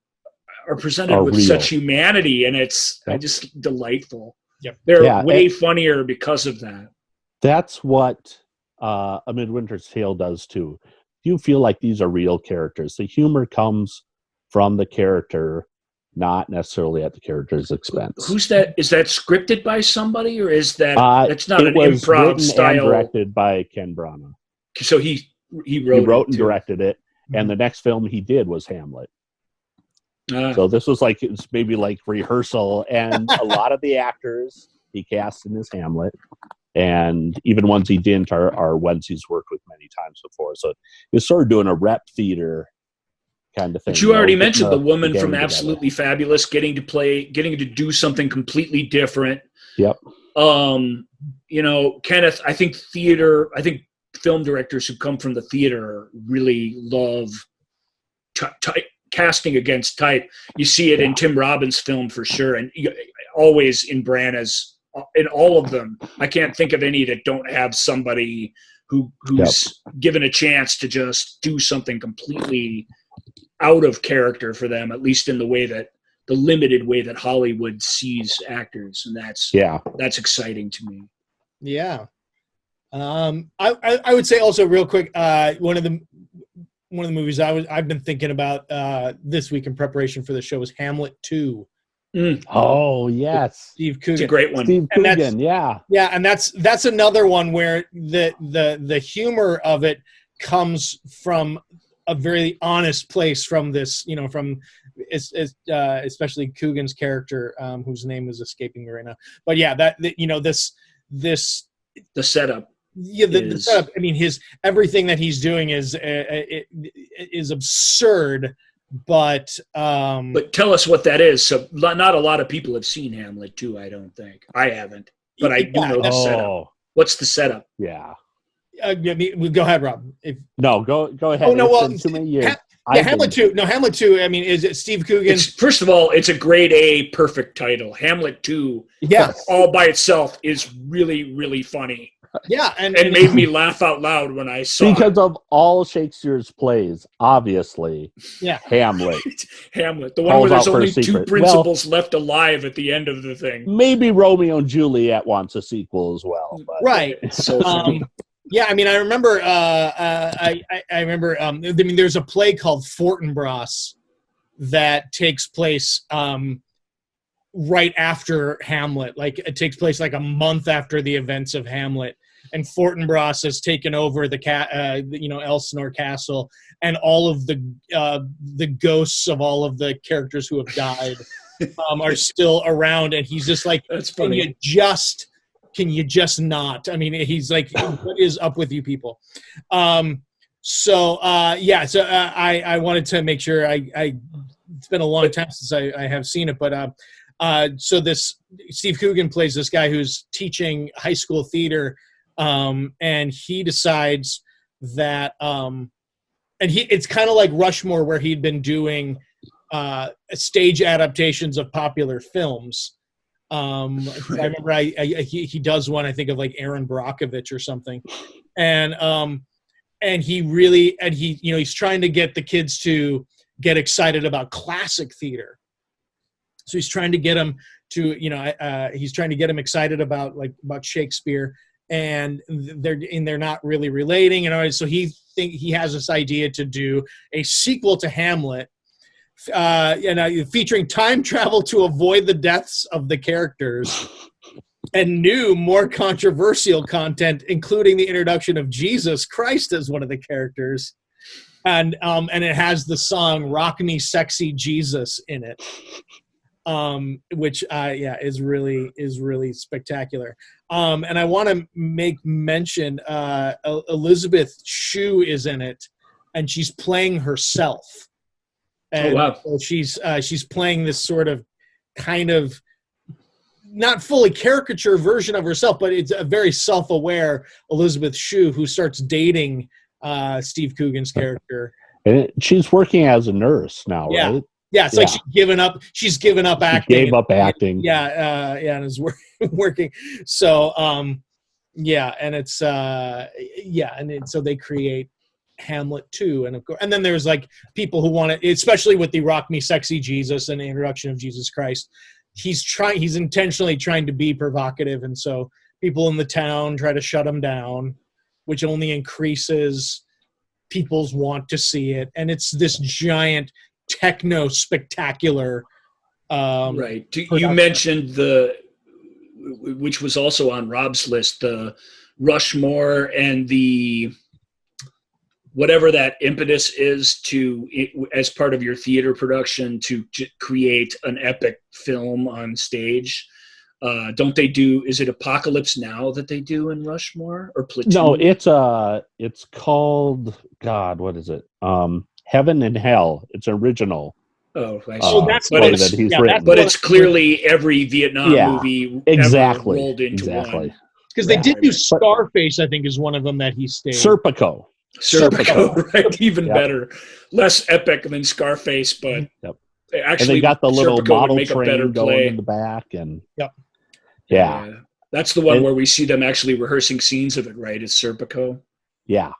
S3: presented with real. Such humanity, and it's just delightful.
S2: Yep.
S3: They're way funnier because of that.
S4: That's what A Midwinter's Tale does too. You feel like these are real characters. The humor comes from the character, not necessarily at the character's expense.
S3: Who's that? Is that scripted by somebody, or is that it's not an improv style?
S4: And directed by Ken Branagh.
S3: So he wrote
S4: and directed it, and the next film he did was Hamlet. So this was like, it's maybe like rehearsal, and a lot of the actors he cast in his Hamlet, and even ones he didn't are ones he's worked with many times before. So he's sort of doing a rep theater kind of thing.
S3: But you already mentioned the woman from Absolutely Fabulous getting to do something completely different.
S4: Yep.
S3: Kenneth, I think film directors who come from the theater really love casting against type. You see it in Tim Robbins' film for sure, and always in Branagh, in all of them. I can't think of any that don't have somebody who's given a chance to just do something completely out of character for them, at least in the limited way that Hollywood sees actors, and that's exciting to me.
S2: Yeah. I would say also real quick, one of the movies I've been thinking about this week in preparation for the show is Hamlet 2.
S4: Oh yes,
S2: Steve Coogan.
S3: It's a great one.
S4: Steve Coogan, yeah,
S2: and that's another one where the humor of it comes from a very honest place, from this, from especially Coogan's character, whose name is escaping me right now. But yeah, the
S3: setup.
S2: Yeah, the setup. I mean, everything that he's doing is absurd, but
S3: tell us what that is. So not a lot of people have seen Hamlet 2. I don't think I haven't, but I do know the setup. What's the setup?
S4: Yeah.
S2: Go ahead, Rob.
S4: Go ahead.
S2: Oh no, well,
S4: too many years.
S2: Hamlet 2. No, Hamlet 2. I mean, is it Steve Coogan?
S3: First of all, it's a grade A perfect title. Hamlet 2.
S2: Yeah.
S3: All by itself is really, really funny.
S2: Yeah, and
S3: made me laugh out loud when I saw
S4: because of all Shakespeare's plays, obviously.
S2: Yeah.
S4: Hamlet,
S3: the one where there's only two principals left alive at the end of the thing.
S4: Maybe Romeo and Juliet wants a sequel as well. But.
S2: Right.
S3: So funny.
S2: Yeah, I mean, I remember. I remember. There's a play called Fortinbras that takes place right after Hamlet. Like, it takes place like a month after the events of Hamlet, and Fortinbras has taken over the Elsinore Castle, and all of the ghosts of all of the characters who have died are still around, and he's just like,
S3: that's funny.
S2: Can you just not? I mean, he's like, what is up with you people? So I wanted to make sure it's been a long time since I have seen it, but so this Steve Coogan plays this guy who's teaching high school theater, and he decides that it's kind of like Rushmore, where he'd been doing stage adaptations of popular films. I remember he does one, I think, of like Aaron Brockovich or something, and he's trying to get the kids to get excited about classic theater. So he's trying to get them excited about Shakespeare, and they're not really relating, so he has this idea to do a sequel to Hamlet, featuring time travel to avoid the deaths of the characters, and new, more controversial content, including the introduction of Jesus Christ as one of the characters, and it has the song "Rock Me, Sexy Jesus" in it, which is really spectacular. And I want to make mention Elizabeth Shue is in it, and she's playing herself. And
S3: wow!
S2: So she's playing this sort of kind of not fully caricature version of herself, but it's a very self-aware Elizabeth Shue who starts dating Steve Coogan's character.
S4: And she's working as a nurse now, right?
S2: Yeah, it's like she's given up acting.
S4: She gave up acting.
S2: And is working. So and it's so they create Hamlet 2, and of course, and then there's like people who want to, especially with the "Rock Me, Sexy Jesus" and the introduction of Jesus Christ. He's intentionally trying to be provocative, and so people in the town try to shut him down, which only increases people's want to see it. And it's this giant techno spectacular.
S3: Right. You mentioned which was also on Rob's list, the Rushmore and the whatever that impetus is as part of your theater production to create an epic film on stage. Don't they do? Is it Apocalypse Now that they do in Rushmore or Platoon?
S4: No, it's called, God, what is it? Heaven and Hell. It's original.
S3: Oh, I see.
S2: So that's
S4: play that he's written.
S3: But it's clearly every Vietnam movie
S4: exactly
S3: ever rolled into one.
S2: Because they did do Scarface, I think, is one of them that he stayed.
S4: Serpico,
S3: right? Even better, less epic than Scarface, but actually,
S4: and they got the little
S3: Serpico
S4: model
S3: would make
S4: train going in the back, and yeah.
S3: That's the one where we see them actually rehearsing scenes of it, right? It's Serpico.
S2: Yeah.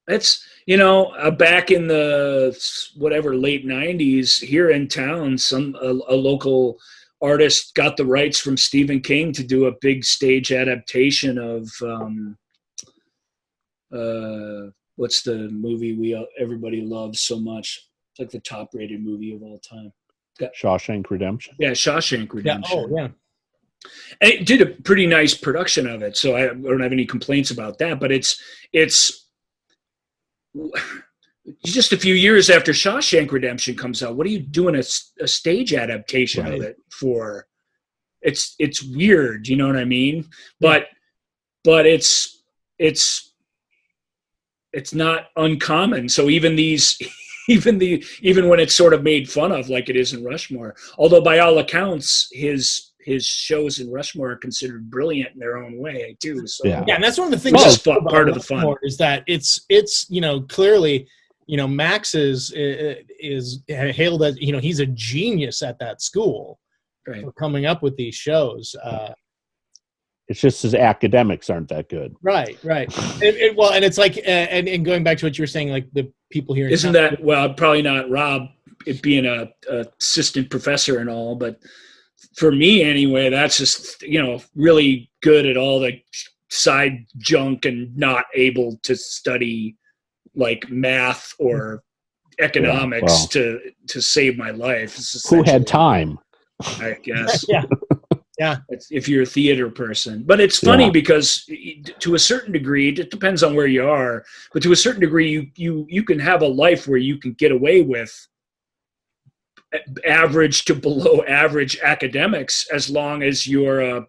S3: It's, back in the late 90s here in town, a local artist got the rights from Stephen King to do a big stage adaptation of what's the movie everybody loves so much? It's like the top rated movie of all time.
S4: Shawshank Redemption.
S3: Yeah, Shawshank Redemption.
S2: Yeah. Oh, yeah.
S3: And it did a pretty nice production of it, so I don't have any complaints about that. But it's just a few years after Shawshank Redemption comes out. What are you doing a stage adaptation of it for? It's weird, you know what I mean? But it's not uncommon. So even when it's sort of made fun of, like it is in Rushmore, although by all accounts his shows in Rushmore are considered brilliant in their own way too. So
S2: and that's one of the things
S3: that's part of the fun
S2: is that it's clearly Max is hailed as he's a genius at that school for coming up with these shows.
S4: It's just his academics aren't that good.
S2: Right. And it's like, and going back to what you were saying, like the people here.
S3: Isn't that, probably not Rob, it being a assistant professor and all, but for me anyway, that's just, really good at all the side junk and not able to study like math or economics to save my life.
S4: Who had time?
S3: I guess.
S2: Yeah.
S3: If you're a theater person. But it's funny because to a certain degree, it depends on where you are, but to a certain degree, you can have a life where you can get away with average to below average academics as long as you're a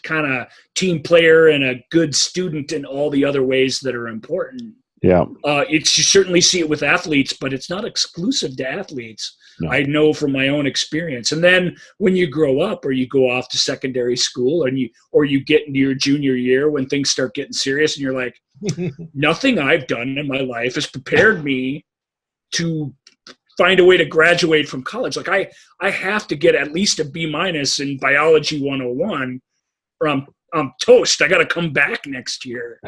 S3: kind of team player and a good student in all the other ways that are important. Yeah. You certainly see it with athletes, but it's not exclusive to athletes. No. I know from my own experience. And then when you grow up or you go off to secondary school or you get into your junior year when things start getting serious and you're like, nothing I've done in my life has prepared me to find a way to graduate from college. Like I have to get at least a B- in biology 101 or I'm toast. I got to come back next year.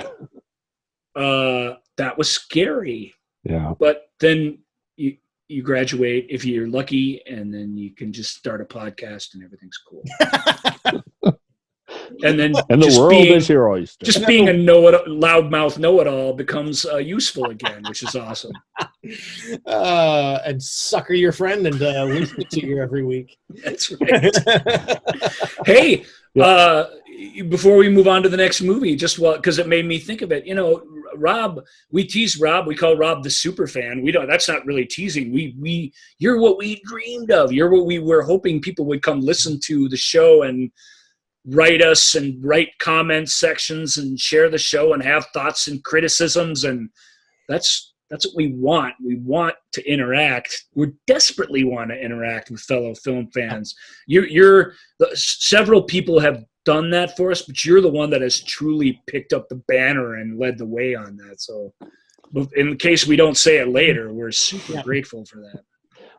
S3: That was scary. Yeah. But then you graduate if you're lucky, and then you can just start a podcast and everything's cool. And then
S4: the world is your oyster.
S3: Just being a loudmouth know-it-all becomes useful again, which is awesome.
S2: And sucker your friend into listening to you every week.
S3: That's right. Hey, before we move on to the next movie, just because it made me think of it, Rob, we tease Rob. We call Rob the super fan. That's not really teasing. You're what we dreamed of. You're what we were hoping people would come listen to the show and write us and write comment sections and share the show and have thoughts and criticisms. And that's what we want. We want to interact. We desperately want to interact with fellow film fans. Several people have done that for us, but you're the one that has truly picked up the banner and led the way on that. So in case we don't say it later, we're super grateful for that.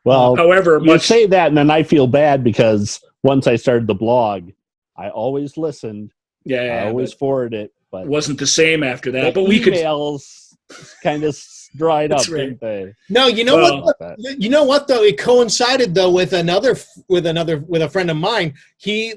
S4: Well, however, you say that and then I feel bad because once I started the blog, I always listened. I always forwarded it, but
S3: it wasn't the same after that. But
S4: emails kind of dried up, didn't they?
S2: No, you know what though? It coincided though with a friend of mine. He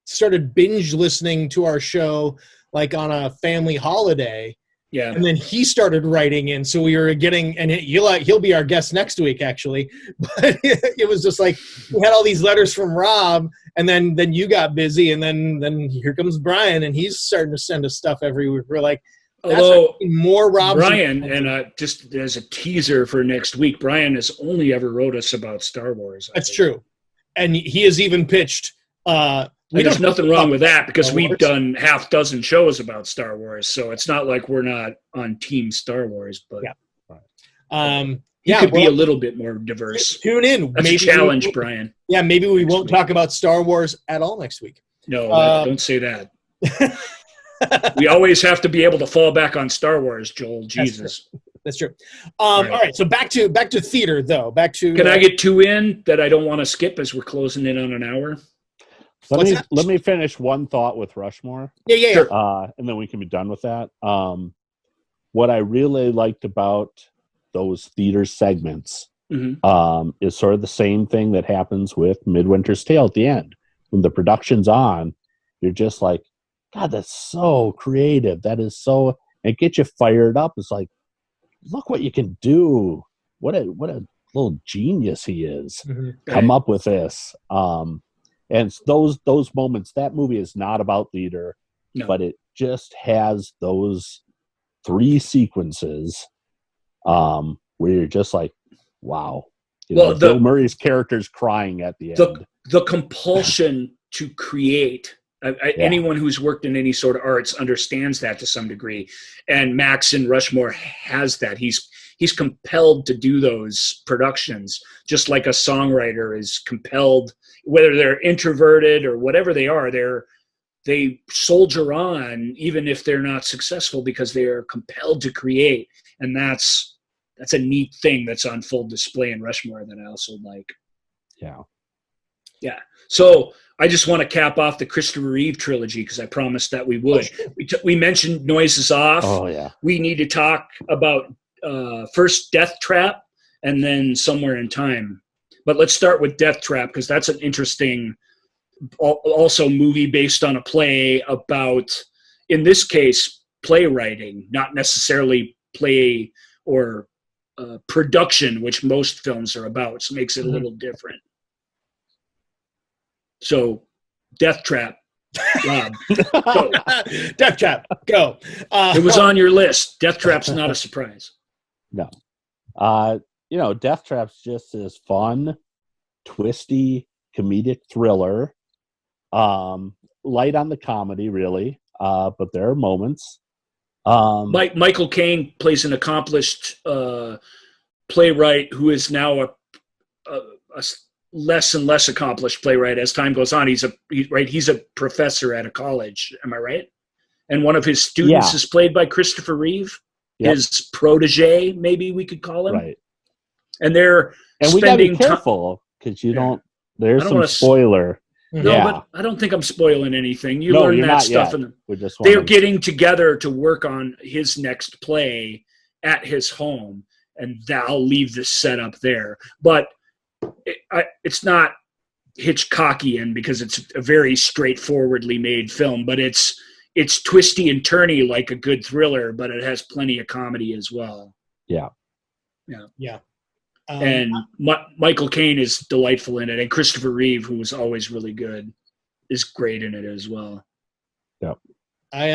S2: started binge listening to our show like on a family holiday. Yeah. And then he started writing in. So we were getting, and he'll be our guest next week actually. But it was just like, we had all these letters from Rob, and then you got busy, and then here comes Brian, and he's starting to send us stuff every week. We're like,
S3: Although
S2: more Rob's
S3: Brian, and just as a teaser for next week, Brian has only ever wrote us about Star Wars.
S2: That's true. And he has even pitched.
S3: There's nothing wrong with that because we've done half dozen shows about Star Wars, so it's not like we're not on Team Star Wars. But could be a little bit more diverse.
S2: Tune in.
S3: That's a challenge, Brian.
S2: Yeah, maybe we won't talk about Star Wars at all next week.
S3: No, don't say that. We always have to be able to fall back on Star Wars, Joel. Jesus.
S2: That's true. All right, so back to theater, though. Can
S3: I get two in that I don't want to skip as we're closing in on an hour?
S4: Let me finish one thought with Rushmore.
S2: Yeah.
S4: Sure. And then we can be done with that. What I really liked about those theater segments is sort of the same thing that happens with Midwinter's Tale at the end. When the production's on, you're just like, God, that's so creative. That is so, it gets you fired up. It's like, look what you can do. What a little genius he is. Come up with this. And those moments, that movie is not about theater, but it just has those three sequences where you're just like, wow. Bill Murray's character's crying at the end.
S3: The compulsion to create. Anyone who's worked in any sort of arts understands that to some degree, and Max in Rushmore has that. He's compelled to do those productions, just like a songwriter is compelled, whether they're introverted or whatever they are. They soldier on even if they're not successful because they are compelled to create, and that's a neat thing that's on full display in Rushmore that I also like. Yeah. So I just want to cap off the Christopher Reeve trilogy because I promised that we would. We mentioned Noises Off.
S4: Oh, yeah.
S3: We need to talk about first Death Trap and then Somewhere in Time. But let's start with Death Trap because that's an interesting also movie based on a play about, in this case, playwriting, not necessarily play or production, which most films are about. So it makes it a little different. So, Death Trap, Rob. Go.
S2: Death Trap, go.
S3: It was on your list. Death Trap's not a surprise.
S4: No. Death Trap's just this fun, twisty, comedic thriller. Light on the comedy, really, but there are moments.
S3: Michael Caine plays an accomplished playwright who is now a less and less accomplished playwright as time goes on. He's a professor at a college. Am I right? And one of his students is played by Christopher Reeve, his protege, maybe we could call him.
S4: Right.
S3: And
S4: we gotta be careful because there's some spoiler.
S3: No, but I don't think I'm spoiling anything. You learn that stuff. They're getting together to work on his next play at his home, and I'll leave this set up there. But it's not Hitchcockian because it's a very straightforwardly made film, but it's twisty and turny like a good thriller, but it has plenty of comedy as well.
S4: Yeah.
S3: And Michael Caine is delightful in it, and Christopher Reeve, who was always really good, is great in it as well.
S4: Yeah.
S2: I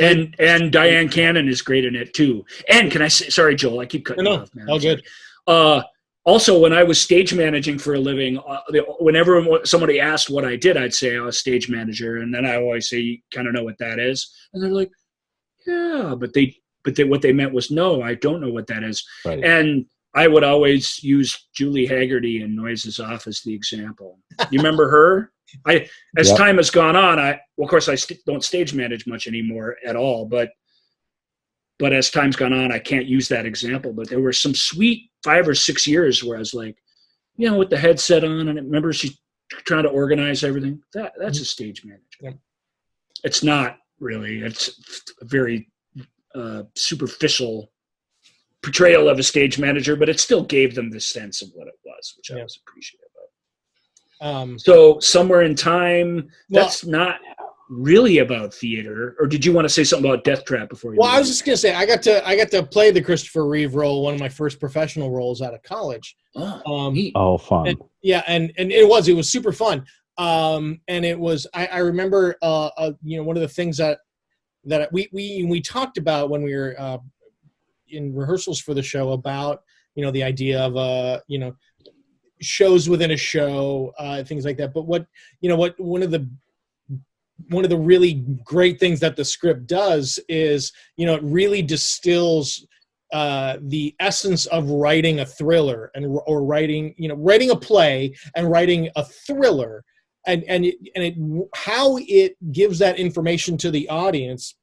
S3: and Diane Cannon is great in it too. And can I say, sorry, Joel, I keep cutting you off, man.
S2: All good.
S3: Also, when I was stage managing for a living, whenever somebody asked what I did, I'd say I was stage manager, and then I always say, "You kind of know what that is," and they're like, "Yeah," but what they meant was, "No, I don't know what that is."
S4: Right.
S3: And I would always use Julie Haggerty in Noises Off as the example. You remember her? As time has gone on, of course, I don't stage manage much anymore at all, but as time's gone on, I can't use that example. But there were some sweet 5 or 6 years where I was like, with the headset on, and I remember she's trying to organize everything. That's a stage manager. Yeah. It's not really. It's a very superficial portrayal of a stage manager, but it still gave them the sense of what it was, which I was appreciative of. So Somewhere in Time, that's not really about theater. Or did you want to say something about Death Trap before you?
S2: Well, I was just gonna say I got to play the Christopher Reeve role, one of my first professional roles out of college.
S4: Fun.
S2: And it was super fun. And it was I remember one of the things that that we talked about when we were in rehearsals for the show about, the idea of shows within a show, things like that. But one of the really great things that the script does is, it really distills the essence of writing a thriller or writing a play and writing a thriller, and how it gives that information to the audience,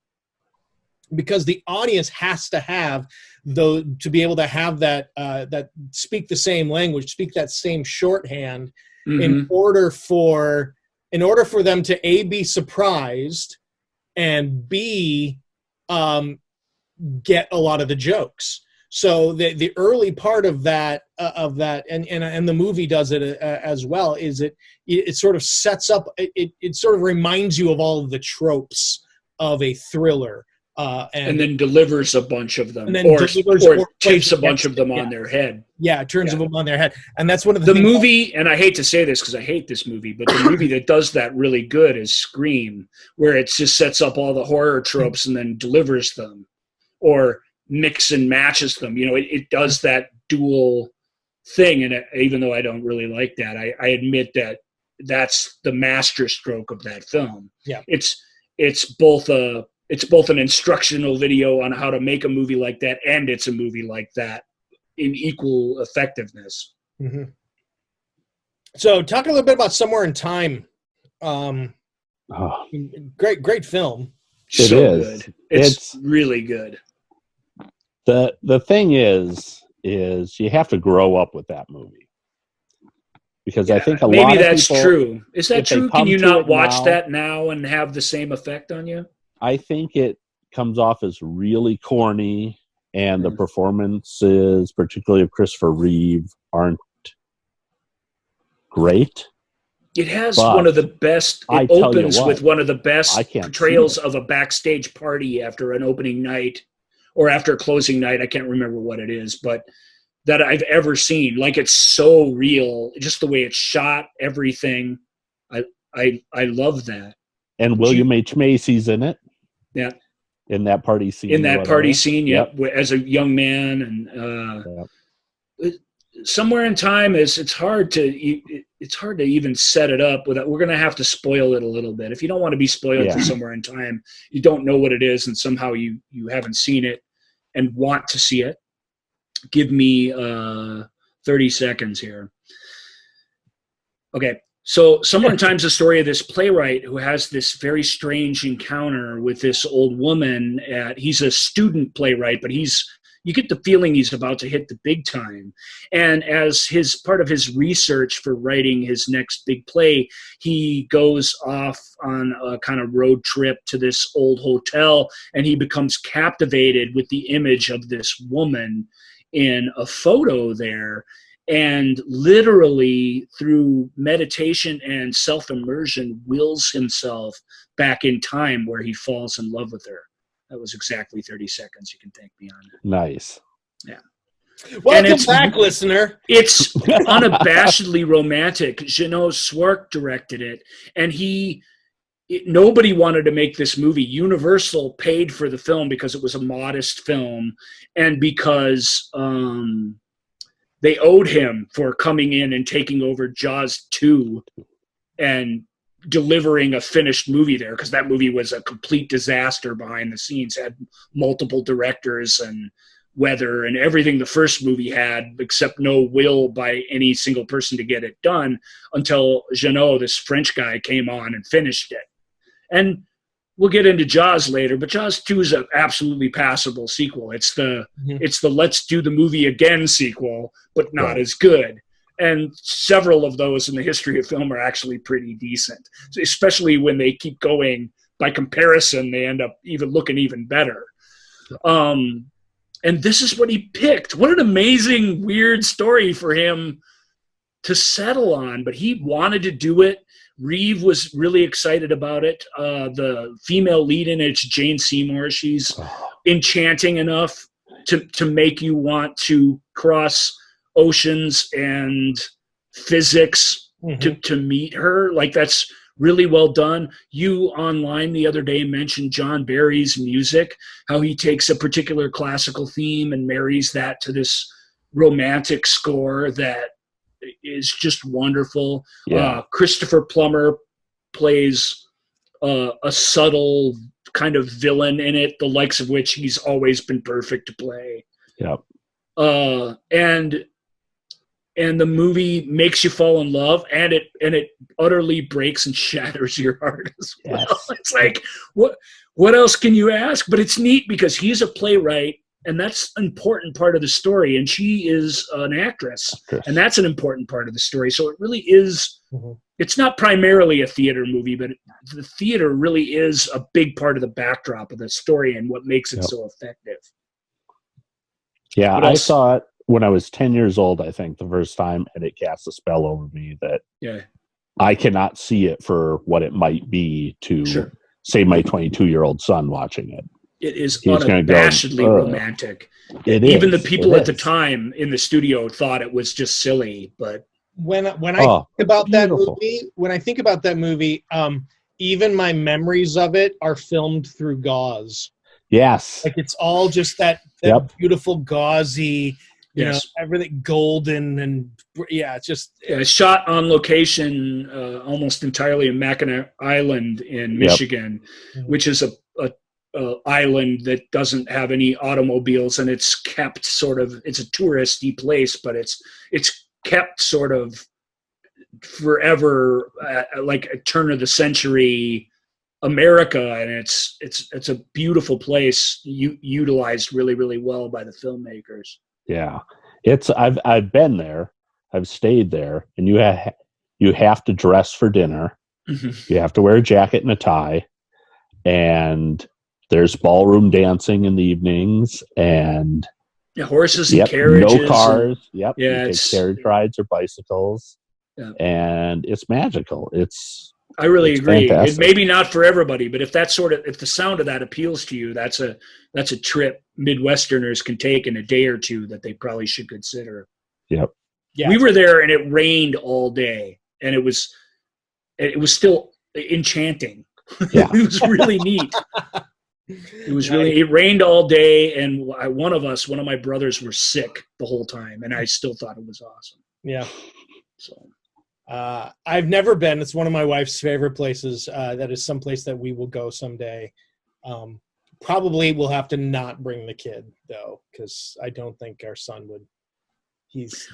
S2: because the audience has to have to be able to have that speak the same language, speak that same shorthand, in order for them to A, be surprised, and B, get a lot of the jokes. So the early part of that and the movie does it as well, is it sort of sets up, it sort of reminds you of all of the tropes of a thriller, and then
S3: delivers a bunch of them, or tips a bunch of them on their head.
S2: Yeah, it turns them on their head. And that's one of the
S3: movie, and I hate to say this because I hate this movie, but the movie that does that really good is Scream, where it just sets up all the horror tropes and then delivers them, or mix and matches them. It does that dual thing. And even though I don't really like that, I admit that that's the master stroke of that film.
S2: Yeah.
S3: It's both an instructional video on how to make a movie like that, and it's a movie like that in equal effectiveness.
S2: Mm-hmm. So talk a little bit about Somewhere in Time. Great film.
S4: It is.
S3: Good. It's really good.
S4: The thing is you have to grow up with that movie, because I think
S3: maybe
S4: lot of
S3: that's
S4: people,
S3: true. Is that true? Can you not watch
S4: now,
S3: that now and have the same effect on you?
S4: I think it comes off as really corny, and the performances, particularly of Christopher Reeve, aren't great.
S3: It has one of the best. It opens with one of the best portrayals of a backstage party after an opening night, or after a closing night. I can't remember what it is, but that I've ever seen. Like, it's so real, just the way it's shot, everything. I love that.
S4: And William H. Macy's in it.
S3: Yeah.
S4: In that party scene.
S3: Yep. As a young man. And Somewhere in Time it's hard to even set it up without. We're going to have to spoil it a little bit. If you don't want to be spoiled for Somewhere in Time, you don't know what it is, and somehow you haven't seen it and want to see it, give me 30 seconds here. Okay. So Somewhere in Time is the story of this playwright who has this very strange encounter with this old woman. He's a student playwright, but you get the feeling he's about to hit the big time. And as part of his research for writing his next big play, he goes off on a kind of road trip to this old hotel, and he becomes captivated with the image of this woman in a photo there. And literally, through meditation and self-immersion, wills himself back in time, where he falls in love with her. That was exactly 30 seconds. You can thank me on that.
S4: Nice.
S3: Yeah.
S2: Welcome back, listener.
S3: It's unabashedly romantic. Jeannot Swark directed it, and nobody wanted to make this movie. Universal paid for the film because it was a modest film, and because they owed him for coming in and taking over Jaws 2 and delivering a finished movie there, because that movie was a complete disaster behind the scenes, had multiple directors and weather and everything the first movie had, except no will by any single person to get it done, until Jeannot, this French guy, came on and finished it. And we'll get into Jaws later, but Jaws 2 is an absolutely passable sequel. It's the let's do the movie again sequel, but not as good. And several of those in the history of film are actually pretty decent, especially when they keep going. By comparison, they end up looking even better. And this is what he picked. What an amazing, weird story for him to settle on. But he wanted to do it. Reeve was really excited about it. The female lead in it's Jane Seymour. She's enchanting enough to make you want to cross oceans and physics to meet her. Like, that's really well done. You online the other day mentioned John Barry's music, how he takes a particular classical theme and marries that to this romantic score that is just wonderful. Christopher Plummer plays a subtle kind of villain in it, the likes of which he's always been perfect to play.
S4: Yep.
S3: And the movie makes you fall in love, and it utterly breaks and shatters your heart as well. Yes. It's like, what else can you ask? But it's neat because he's a playwright, and that's an important part of the story, and she is an actress, and that's an important part of the story. So it really is, it's not primarily a theater movie, but the theater really is a big part of the backdrop of the story and what makes it so effective.
S4: Yeah, I saw it when I was 10 years old, I think, the first time, and it cast a spell over me that I cannot see it for what it might be to, say, my 22-year-old son watching it.
S3: It is unabashedly romantic. Even the people at the time in the studio thought it was just silly, but
S2: when I think about that movie, even my memories of it are filmed through gauze.
S4: Yes,
S2: like it's all just that beautiful gauzy. You know, everything golden and it's just
S3: shot on location almost entirely in Mackinac Island in Michigan, which is a island that doesn't have any automobiles, and it's kept it's a touristy place, but it's kept sort of forever like a turn of the century America, and it's a beautiful place utilized really, really well by the filmmakers.
S4: Yeah, I've been there, I've stayed there, and you have to dress for dinner. You have to wear a jacket and a tie, and there's ballroom dancing in the evenings, and
S3: horses and carriages,
S4: no cars. You take carriage rides or bicycles, and it's magical.
S3: I really agree.
S4: Fantastic.
S3: It maybe not for everybody, but if the sound of that appeals to you, that's a trip Midwesterners can take in a day or two that they probably should consider.
S4: Yep.
S3: Yeah. We were there and it rained all day, and it was still enchanting.
S4: Yeah.
S3: It was really neat. It rained all day, and one of my brothers were sick the whole time, and I still thought it was awesome.
S2: Yeah.
S3: So
S2: I've never been. It's one of my wife's favorite places. That is someplace that we will go someday. Probably we'll have to not bring the kid though, because I don't think our son would.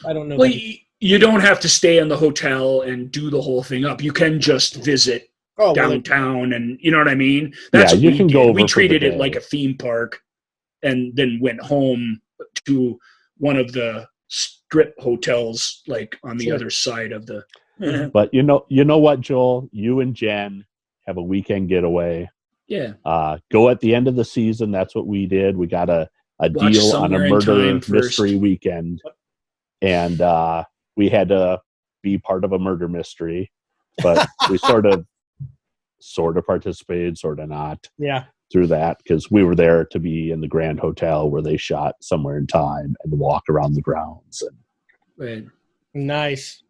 S2: I don't know.
S3: Well, you don't have to stay in the hotel and do the whole thing up. You can just visit downtown, and you know what I mean. That's what
S4: you can go over.
S3: We treated it like a theme park, and then went home to one of the strip hotels, like on the other side of the.
S4: But you know what, Joel? You and Jen have a weekend getaway.
S3: Yeah.
S4: Go at the end of the season. That's what we did. We got a deal on a murder mystery weekend, and we had to be part of a murder mystery, but we sort of participated, sort of not.
S2: Yeah.
S4: Through that, because we were there to be in the Grand Hotel where they shot Somewhere in Time and walk around the grounds.
S3: Right.
S2: Nice.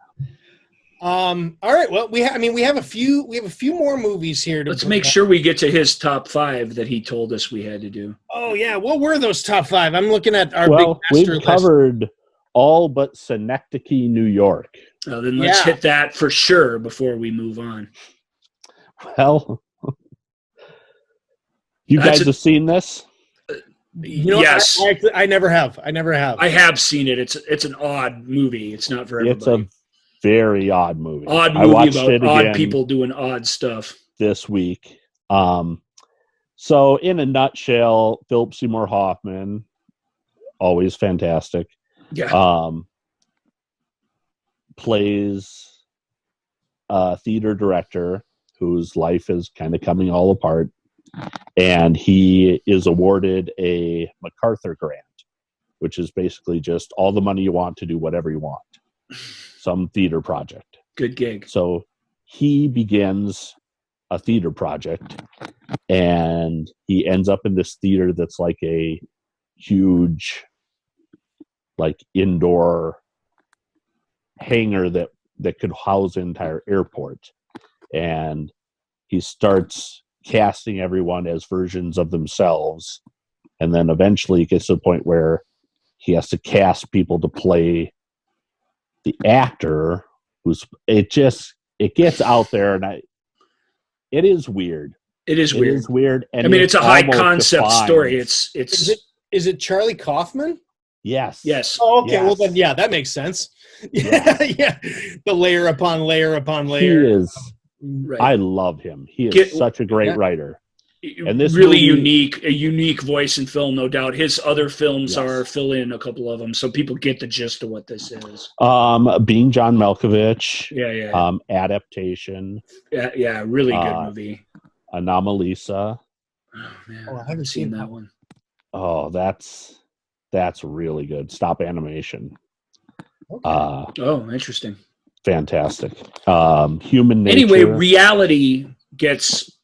S2: All right. Well, we have a few more movies here.
S3: Let's make sure we get to his top 5 that he told us we had to do.
S2: Oh yeah. What were those top 5? I'm looking at our big master
S4: we've covered all but Synecdoche, New York.
S3: Then let's hit that for sure before we move on.
S4: Well, you guys have seen this?
S3: Yes.
S2: I never have.
S3: I have seen it. It's an odd movie. It's not for everybody.
S4: It's a very odd movie.
S3: Odd movie about odd people doing odd stuff.
S4: This week. So in a nutshell, Philip Seymour Hoffman, always fantastic.
S3: Yeah.
S4: Plays a theater director whose life is kind of coming all apart. And he is awarded a MacArthur grant, which is basically just all the money you want to do whatever you want. Some theater project.
S3: Good gig.
S4: So he begins a theater project, and he ends up in this theater that's like a huge, like indoor hangar that could house an entire airport. and he starts casting everyone as versions of themselves, and then eventually it gets to the point where he has to cast people to play the actor it gets out there, and it is weird.
S3: It is
S4: weird. And
S3: I mean, it's a high concept
S4: defines.
S3: story.
S2: Is it Charlie Kaufman?
S4: Yes.
S2: Oh, okay.
S4: Yes.
S2: Well, then, yeah, that makes sense. Yeah. The layer upon layer upon layer.
S4: He is.
S3: Right.
S4: I love him. He is such a great writer. And this
S3: really
S4: movie,
S3: a unique voice in film, no doubt. His other films are fill in a couple of them, so people get the gist of what this is.
S4: Being John Malkovich.
S3: Yeah.
S4: Adaptation.
S3: Yeah, really good movie.
S4: Anomalisa.
S3: Oh man, I haven't seen that one.
S4: Oh, that's really good. Stop animation.
S3: Okay. Interesting.
S4: Fantastic. Human nature.
S3: Anyway, reality gets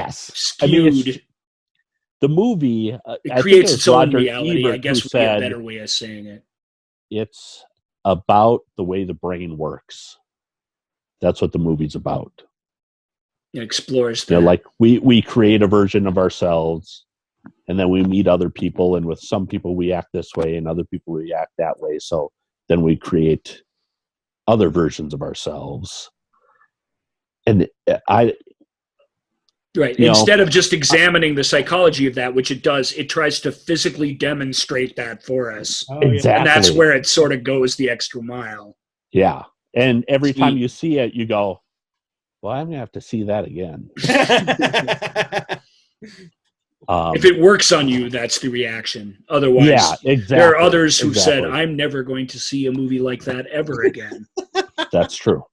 S3: skewed.
S4: The movie
S3: it creates its own reality.
S4: Ebert,
S3: I guess would be a better way of saying it.
S4: It's about the way the brain works. That's what the movie's about.
S3: It explores that.
S4: Like we create a version of ourselves, and then we meet other people, and with some people we act this way, and other people we act that way. So then we create other versions of ourselves. And
S3: instead of just examining the psychology of that, which it does, it tries to physically demonstrate that for us.
S4: Exactly.
S3: And that's where it sort of goes the extra mile.
S4: Yeah. And every time you see it, you go, well, I'm going to have to see that again.
S3: If it works on you, that's the reaction. Otherwise, there are others who said, I'm never going to see a movie like that ever again.
S4: That's true.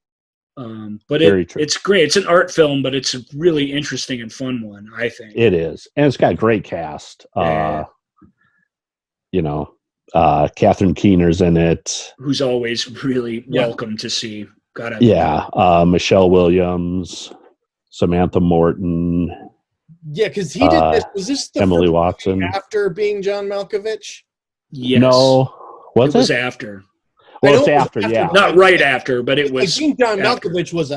S3: But it's great. It's an art film, but it's a really interesting and fun one, I think.
S4: It is. And it's got a great cast. Catherine Keener's in it.
S3: Who's always really welcome to see.
S4: Michelle Williams, Samantha Morton.
S2: Yeah, because he did this. Was this the
S4: Emily Watson
S2: after Being John Malkovich?
S3: Yes.
S4: No.
S3: It was after.
S4: Well, it's after, yeah.
S3: Not right after, but it was.
S2: Being John Malkovich was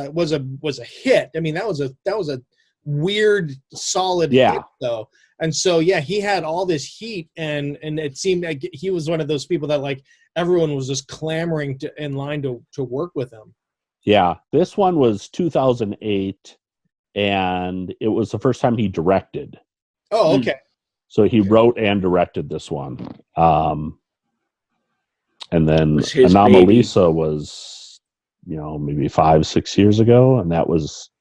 S2: a hit. I mean, that was a weird, solid hit, though. And so, he had all this heat, and it seemed like he was one of those people that like everyone was just clamoring in line to work with him.
S4: Yeah, this one was 2008, and it was the first time he directed.
S2: Oh, okay.
S4: So he wrote and directed this one. And then Anomalisa was, maybe 5-6 years ago, and that was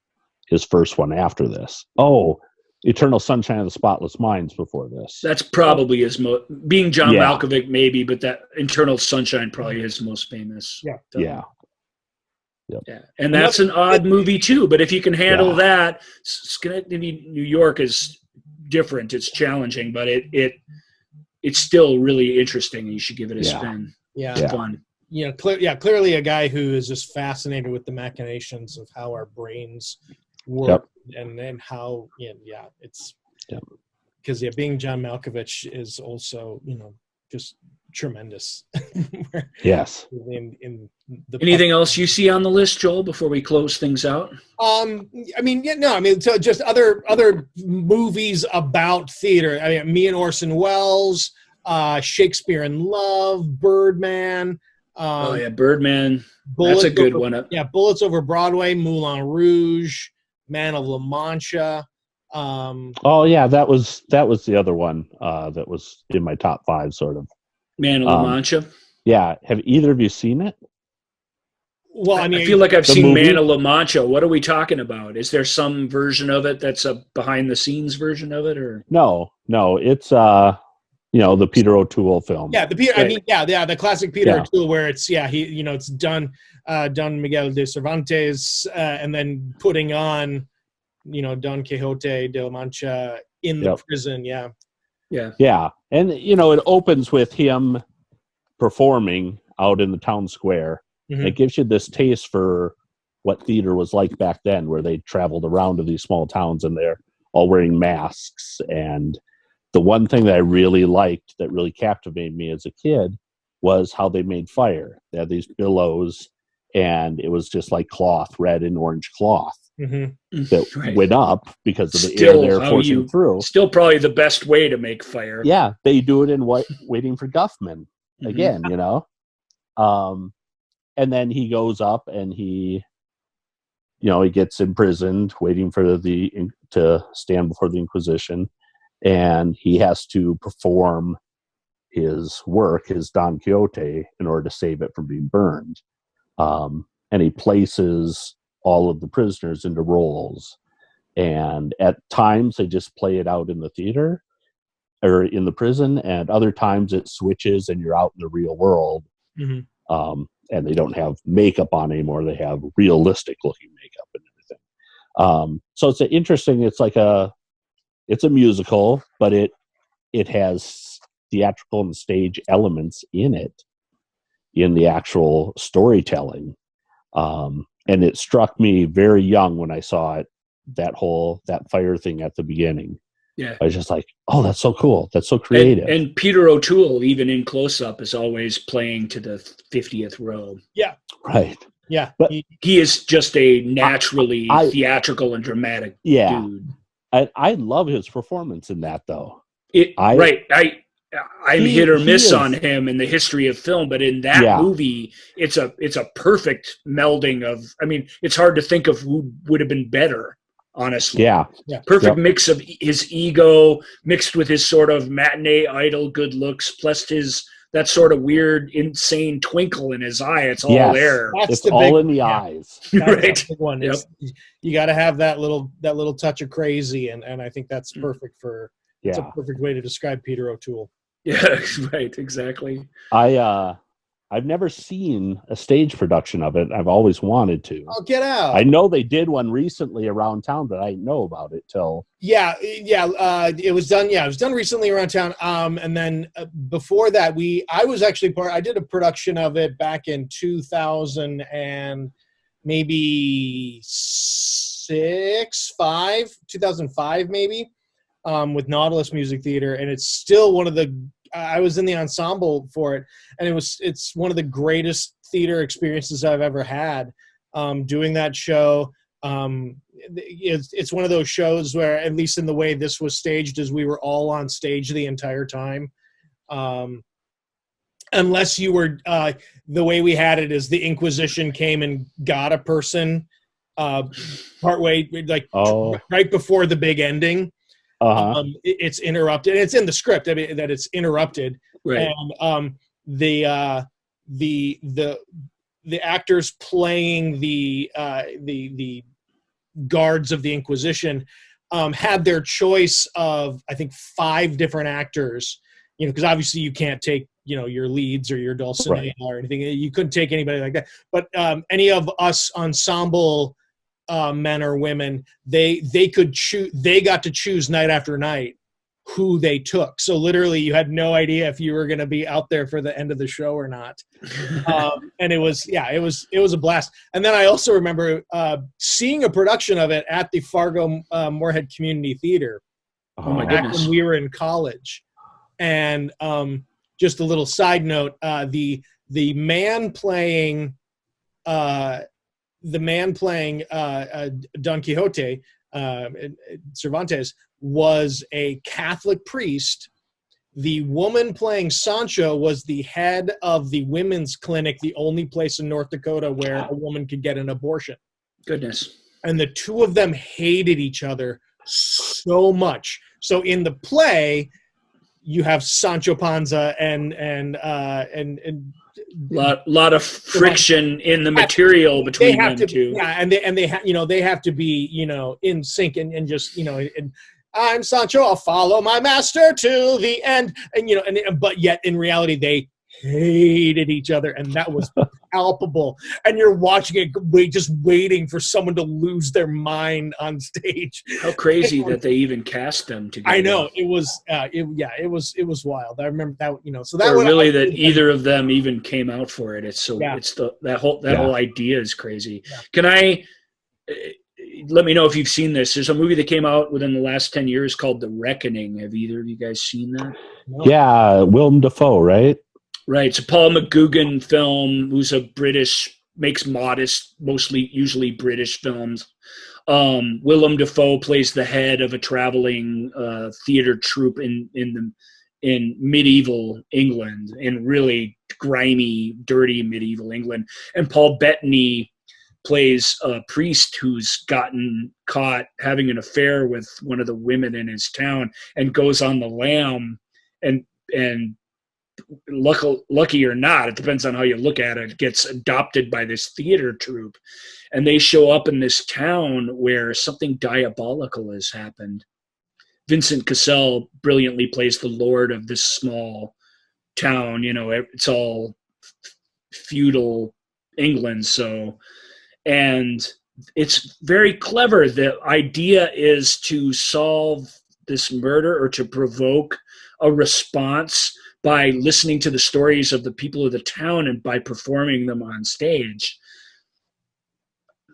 S4: his first one after this. Oh, Eternal Sunshine of the Spotless Minds before this.
S3: That's probably his Being John Malkovich, maybe, but that Eternal Sunshine probably his most famous.
S4: Yeah.
S3: And that's an odd movie too, but if you can handle that, New York is different. It's challenging, but it's still really interesting. You should give it a spin.
S2: Yeah.
S3: It's fun.
S2: Clearly a guy who is just fascinated with the machinations of how our brains work and how it's because Being John Malkovich is also just tremendous.
S4: Yes.
S3: Anything else you see on the list, Joel, before we close things out?
S2: So just other movies about theater. I mean, me and Orson Welles, Shakespeare in Love, Birdman.
S3: Birdman. That's a good one.
S2: Yeah, Bullets Over Broadway, Moulin Rouge, Man of La Mancha.
S4: That was the other one that was in my top 5, sort of.
S3: Man of La Mancha.
S4: Yeah, have either of you seen it?
S2: Well, I
S3: feel like I've seen Man of La Mancha. What are we talking about? Is there some version of it that's a behind-the-scenes version of it, or
S4: no? It's the Peter O'Toole film.
S2: Yeah, the classic Peter O'Toole, where it's it's Don Miguel de Cervantes, and then putting on Don Quixote de la Mancha in the prison.
S4: Yeah, and it opens with him performing out in the town square. Mm-hmm. It gives you this taste for what theater was like back then, where they traveled around to these small towns and they're all wearing masks. And the one thing that I really liked, that really captivated me as a kid, was how they made fire. They had these billows, and it was just like cloth, red and orange cloth. that went up because of the air they're forcing through.
S3: Still probably the best way to make fire.
S4: Yeah, they do it in Waiting for Guffman again, you know. And then he goes up and he gets imprisoned, waiting for to stand before the Inquisition, and he has to perform his work, his Don Quixote, in order to save it from being burned. And he places all of the prisoners into roles, and at times they just play it out in the theater or in the prison, and other times it switches and you're out in the real world. And they don't have makeup on anymore. They have realistic looking makeup and everything. So it's interesting. It's like it's a musical, but it has theatrical and stage elements in it, in the actual storytelling. And it struck me very young when I saw it, that fire thing at the beginning.
S3: Yeah.
S4: I was just like, oh, that's so cool. That's so creative.
S3: And Peter O'Toole, even in close-up, is always playing to the 50th row.
S2: Yeah.
S4: Right.
S2: Yeah.
S4: But
S3: he is just a naturally theatrical and dramatic dude.
S4: I love his performance in that, though.
S3: I'm hit or miss on him in the history of film, but in that movie, it's a perfect melding of. I mean, it's hard to think of who would have been better. Honestly, perfect mix of his ego mixed with his sort of matinee idol good looks, plus that sort of weird, insane twinkle in his eye. It's all there.
S4: It's all in the eyes.
S3: Right.
S2: The big one. You got to have that little touch of crazy, and I think that's perfect for. It's a perfect way to describe Peter O'Toole.
S3: Yeah, right. Exactly.
S4: I've never seen a stage production of it. I've always wanted to.
S2: Oh, get out!
S4: I know they did one recently around town, but I didn't know about it till.
S2: It was done. Yeah, it was done recently around town. And then before that, I was actually I did a production of it back in 2000 and maybe 2005 maybe, with Nautilus Music Theater, and it's still one of the. I was in the ensemble for it, and it's one of the greatest theater experiences I've ever had. Doing that show, it's one of those shows where, at least in the way this was staged, is we were all on stage the entire time. Unless you were, the way we had it is the Inquisition came and got a person partway, right before the big ending. It's interrupted. It's in the script. I mean, that it's interrupted,
S3: right?
S2: And the actors playing the guards of the Inquisition had their choice of, I think, 5 different actors. You know, because obviously you can't take your leads or your Dulcinea or anything. You couldn't take anybody like that. But any of us ensemble. Men or women, they could choose. They got to choose night after night who they took. So literally, you had no idea if you were going to be out there for the end of the show or not. And it was a blast. And then I also remember seeing a production of it at the Fargo Moorhead Community Theater.
S3: Oh my
S2: back
S3: goodness!
S2: When we were in college, and just a little side note: the man playing. The man playing Don Quixote, Cervantes, was a Catholic priest. The woman playing Sancho was the head of the women's clinic, the only place in North Dakota where a woman could get an abortion.
S3: Goodness.
S2: And the two of them hated each other so much. So in the play, you have Sancho Panza and
S3: lot of friction in the material between them two.
S2: Yeah, and they have to be in sync and just and I'm Sancho, I'll follow my master to the end, and but yet in reality they hated each other, and that was palpable. And you're watching it, just waiting for someone to lose their mind on stage.
S3: How crazy that they even cast them together.
S2: I know, it was it was wild. I remember that, so that
S3: or really that either of them even came out for it. It's so it's that whole idea is crazy. Yeah. Can I let me know if you've seen this? There's a movie that came out within the last 10 years called The Reckoning. Have either of you guys seen that?
S2: No.
S4: Yeah, Willem Dafoe, right?
S3: Right. It's a Paul McGugan film, who's makes modest, usually British films. Willem Dafoe plays the head of a traveling theater troupe in medieval England, in really grimy, dirty medieval England. And Paul Bettany plays a priest who's gotten caught having an affair with one of the women in his town and goes on the lam, and lucky or not, it depends on how you look at it, gets adopted by this theater troupe. And they show up in this town where something diabolical has happened. Vincent Cassel brilliantly plays the lord of this small town. It's all feudal England. And it's very clever. The idea is to solve this murder or to provoke a response by listening to the stories of the people of the town and by performing them on stage.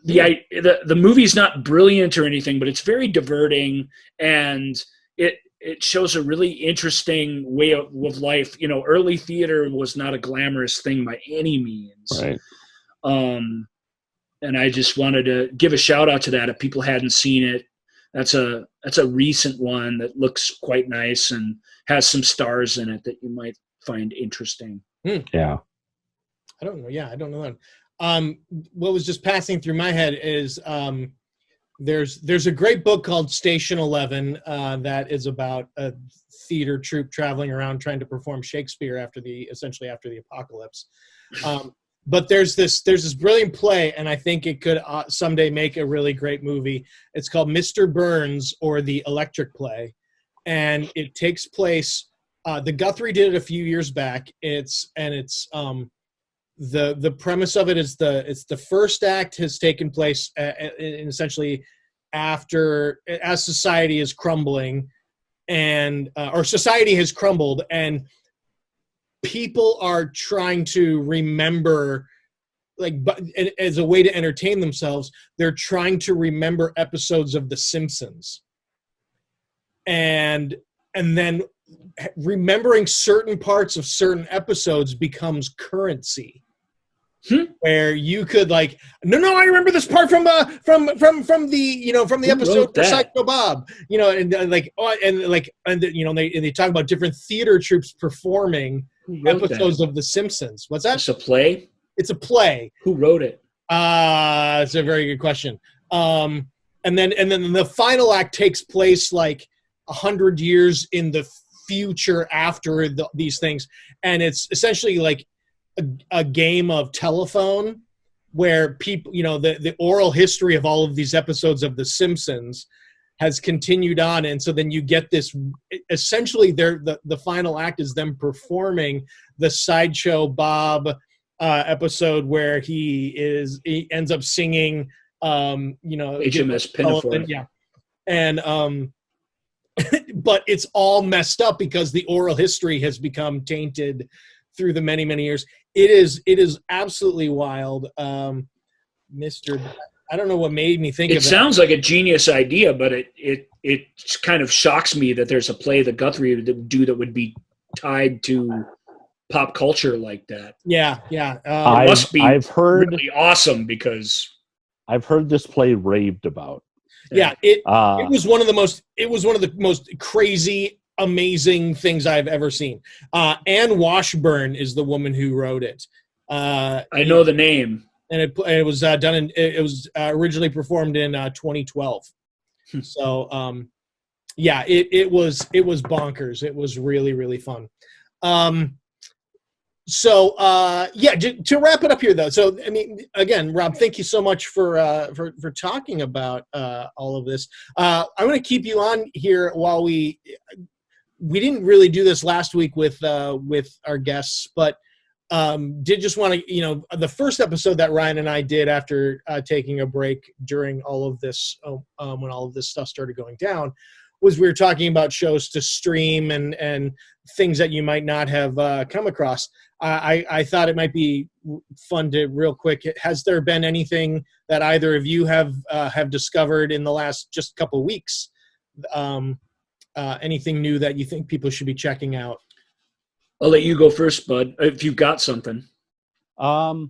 S3: The movie's not brilliant or anything, but it's very diverting, and it shows a really interesting way of life. Early theater was not a glamorous thing by any means.
S4: Right.
S3: And I just wanted to give a shout out to that if people hadn't seen it. That's a recent one that looks quite nice and has some stars in it that you might find interesting.
S4: Yeah.
S2: I don't know. Yeah, I don't know that. What was just passing through my head is there's a great book called Station 11 that is about a theater troupe traveling around trying to perform Shakespeare essentially after the apocalypse. But there's this brilliant play, and I think it could someday make a really great movie. It's called Mr. Burns, or The Electric Play, and it takes place. The Guthrie did it a few years back. It's the premise of it is the first act has taken place essentially as society is crumbling, and or society has crumbled, and people are trying to remember, as a way to entertain themselves, they're trying to remember episodes of The Simpsons, and then remembering certain parts of certain episodes becomes currency. Where you could I remember this part from the episode for Psycho Bob, and they talk about different theater troupes performing episodes of The Simpsons. What's that?
S3: It's a play?
S2: It's a play.
S3: Who wrote it?
S2: It's a very good question. And then the final act takes place 100 years in the future after these things, and it's essentially like a game of telephone where people, the oral history of all of these episodes of The Simpsons has continued on. And so then you get this, essentially the final act is them performing the Sideshow Bob episode where he ends up singing,
S3: HMS Pinafore.
S2: Yeah. And, but it's all messed up because the oral history has become tainted through the many, many years. It is absolutely wild. I don't know what made me think of it. It
S3: sounds like a genius idea, but it kind of shocks me that there's a play that Guthrie would do that would be tied to pop culture like that.
S2: Yeah.
S3: It must be really awesome because
S4: I've heard this play raved about.
S2: Yeah, it was one of the most crazy, amazing things I've ever seen. Anne Washburn is the woman who wrote it.
S3: I know the name,
S2: and it was done. It was originally performed in 2012. So, yeah, it was bonkers. It was really, really fun. So, to wrap it up here, though. So, I mean, again, Rob, thank you so much for talking about all of this. I'm going to keep you on here while we didn't really do this last week with our guests, but did just want to, the first episode that Ryan and I did after taking a break during all of this, when all of this stuff started going down, was we were talking about shows to stream and things that you might not have come across. I thought it might be fun to real quick. Has there been anything that either of you have discovered in the last just couple of weeks? Anything new that you think people should be checking out?
S3: I'll let you go first, Bud, if you've got something. What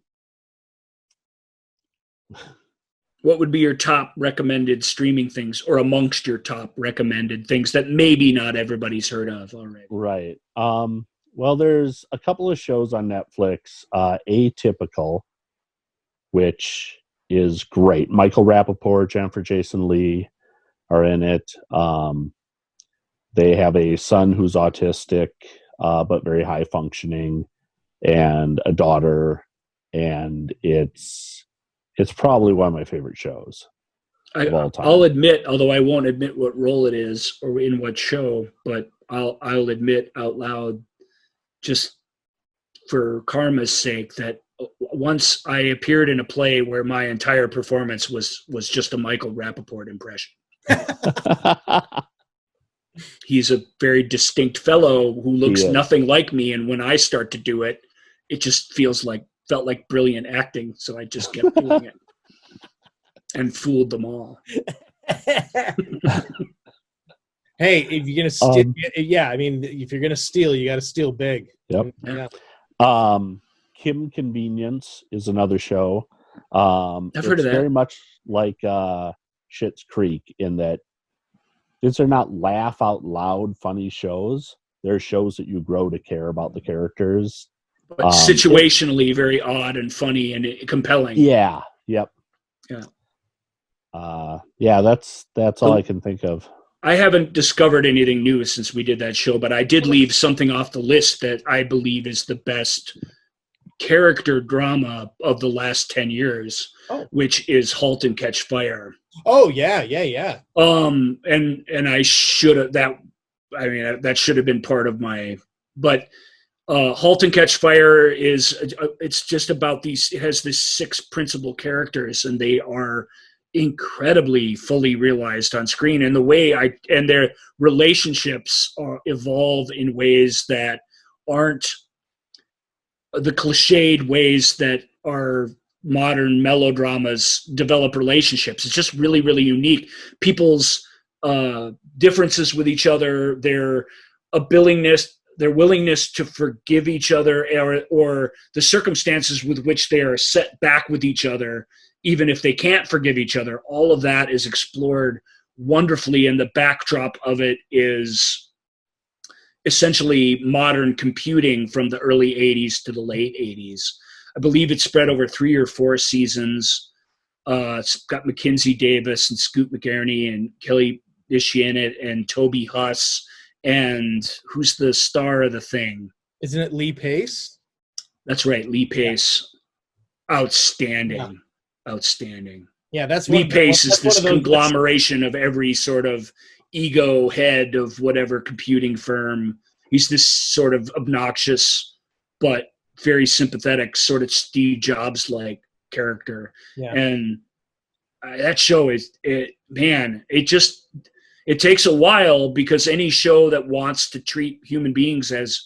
S3: what would be your top recommended streaming things, or amongst your top recommended things that maybe not everybody's heard of already?
S4: Right. Well, there's a couple of shows on Netflix. Atypical, which is great. Michael Rappaport, Jennifer Jason Leigh are in it. They have a son who's autistic, but very high functioning, and a daughter, and it's probably one of my favorite shows of all time.
S3: I'll admit, although I won't admit what role it is or in what show, but I'll admit out loud, just for karma's sake, that once I appeared in a play where my entire performance was just a Michael Rappaport impression. He's a very distinct fellow who looks nothing like me, and when I start to do it, it just felt like brilliant acting, so I just kept doing it and fooled them all.
S2: Hey, if you're gonna steal, if you're gonna steal, you got to steal big.
S4: Yep.
S2: Yeah.
S4: Kim Convenience is another show.
S3: I've heard of that.
S4: Very much like Schitt's Creek in that these are not laugh out loud funny shows. They're shows that you grow to care about the characters.
S3: But situationally very odd and funny and compelling.
S4: Yeah. Yep.
S3: Yeah.
S4: That's all I can think of.
S3: I haven't discovered anything new since we did that show, but I did leave something off the list that I believe is the best character drama of the last 10 years, which is *Halt and Catch Fire*.
S2: Oh yeah.
S3: And I should have that should have been part of my, but *Halt and Catch Fire* it's just about it has these 6 principal characters, and they are incredibly fully realized on screen, and and their relationships evolve in ways that aren't the cliched ways that our modern melodramas develop relationships. It's just really, really unique. People's differences with each other, their willingness to forgive each other, or the circumstances with which they are set back with each other, even if they can't forgive each other. All of that is explored wonderfully, and the backdrop of it is essentially modern computing from the early 80s to the late 80s. I believe it's spread over 3 or 4 seasons. It's got Mackenzie Davis and Scoot McGarney and Kelly Bishi in it, and Toby Huss, and who's the star of the thing?
S2: Isn't it Lee Pace?
S3: That's right, Lee Pace. Yeah. Outstanding. Yeah,
S2: that's
S3: Lee Pace is this conglomeration of every sort of ego head of whatever computing firm. He's this sort of obnoxious but very sympathetic sort of Steve Jobs-like character. Yeah. And that show it takes a while, because any show that wants to treat human beings as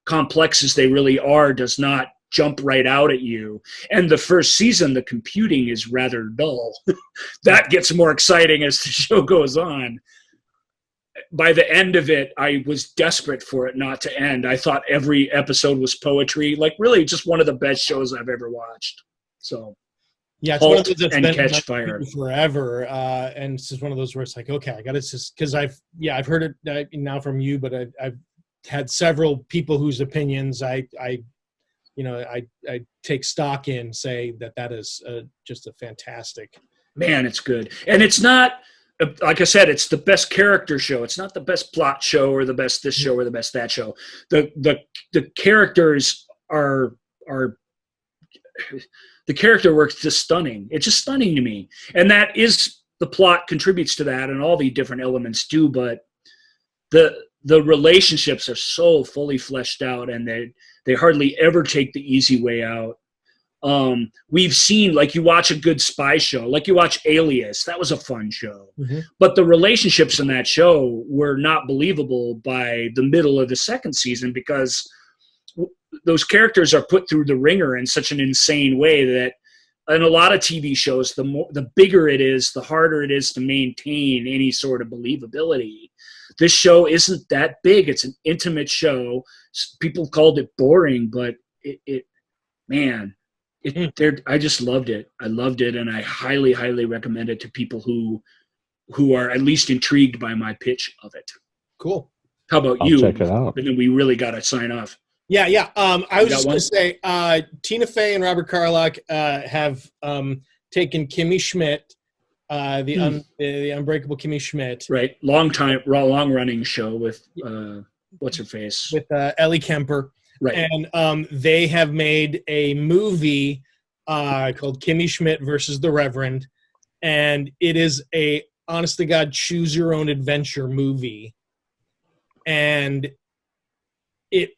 S3: complex as they really are does not jump right out at you. And the first season, the computing is rather dull. That gets more exciting as the show goes on. By the end of it, I was desperate for it not to end. I thought every episode was poetry. Like, really, just one of the best shows I've ever watched. So,
S2: yeah, it's one of those that's been
S3: Catch Fire
S2: forever. And it's just one of those where it's like, okay, I got to just, because I've heard it now from you, but I've had several people whose opinions I take stock in, say that is just a fantastic.
S3: Man, it's good. And it's not, like I said, it's the best character show. It's not the best plot show or the best this show or the best that show. The characters are the character work's just stunning. It's just stunning to me. And that is, the plot contributes to that, and all the different elements do, but the relationships are so fully fleshed out, and they hardly ever take the easy way out. We've seen, like, you watch a good spy show, like you watch Alias, that was a fun show. Mm-hmm. But the relationships in that show were not believable by the middle of the second season, because those characters are put through the ringer in such an insane way that in a lot of TV shows, the bigger it is, the harder it is to maintain any sort of believability. This show isn't that big. It's an intimate show. People called it boring, but I just loved it. I loved it, and I highly, highly recommend it to people who are at least intrigued by my pitch of it.
S2: Cool.
S3: How about
S4: I'll
S3: you?
S4: check it out.
S3: And then we really got to sign off.
S2: Yeah. I was just going
S3: one?
S2: to say, Tina Fey and Robert Carlock have taken Kimmy Schmidt, the Unbreakable Kimmy Schmidt,
S3: right? Long running show with what's her face,
S2: with Ellie Kemper,
S3: right?
S2: And they have made a movie called Kimmy Schmidt versus the Reverend, and it is a honest to God choose your own adventure movie, and it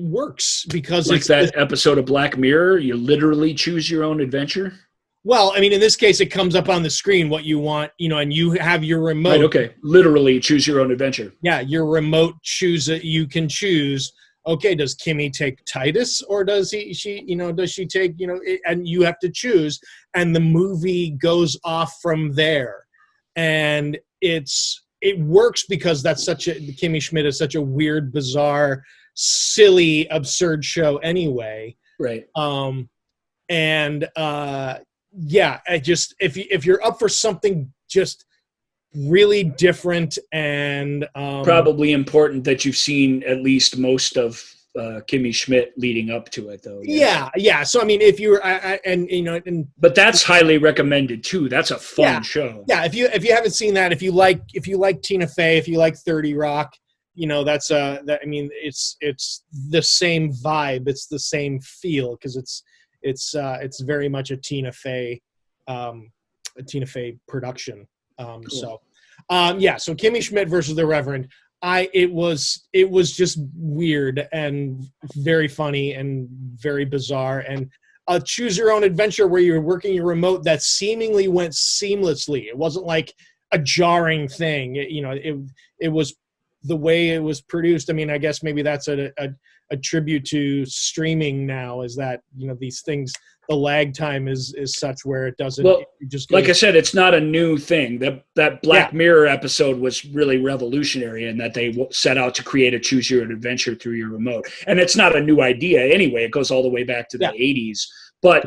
S2: works because
S3: like
S2: it's
S3: that episode of Black Mirror. You literally choose your own adventure.
S2: Well, I mean, in this case, it comes up on the screen what you want, and you have your remote.
S3: Right, okay. Literally choose your own adventure.
S2: Yeah, your remote you can choose. Okay, does Kimmy take Titus or does does she take, and you have to choose, and the movie goes off from there. And it works because Kimmy Schmidt is such a weird, bizarre, silly, absurd show anyway.
S3: Right.
S2: Yeah, if you're up for something just really different and
S3: probably important that you've seen at least most of Kimmy Schmidt leading up to it, though.
S2: Yeah. So I mean, if you're
S3: but that's highly recommended too. That's a fun show.
S2: Yeah, if you haven't seen that, if you like Tina Fey, if you like 30 Rock, it's the same vibe, it's the same feel because it's very much a Tina Fey production.
S3: Cool.
S2: So Kimmy Schmidt versus the Reverend. It was just weird and very funny and very bizarre, and a choose your own adventure where you're working your remote that seemingly went seamlessly. It wasn't like a jarring thing. It was the way it was produced. I mean, I guess maybe that's a tribute to streaming now, is that these things, the lag time is such where it doesn't.
S3: Well,
S2: it just
S3: like I said, it's not a new thing. That Black Mirror episode was really revolutionary in that they set out to create a choose your own adventure through your remote, and it's not a new idea anyway. It goes all the way back to the 80s, but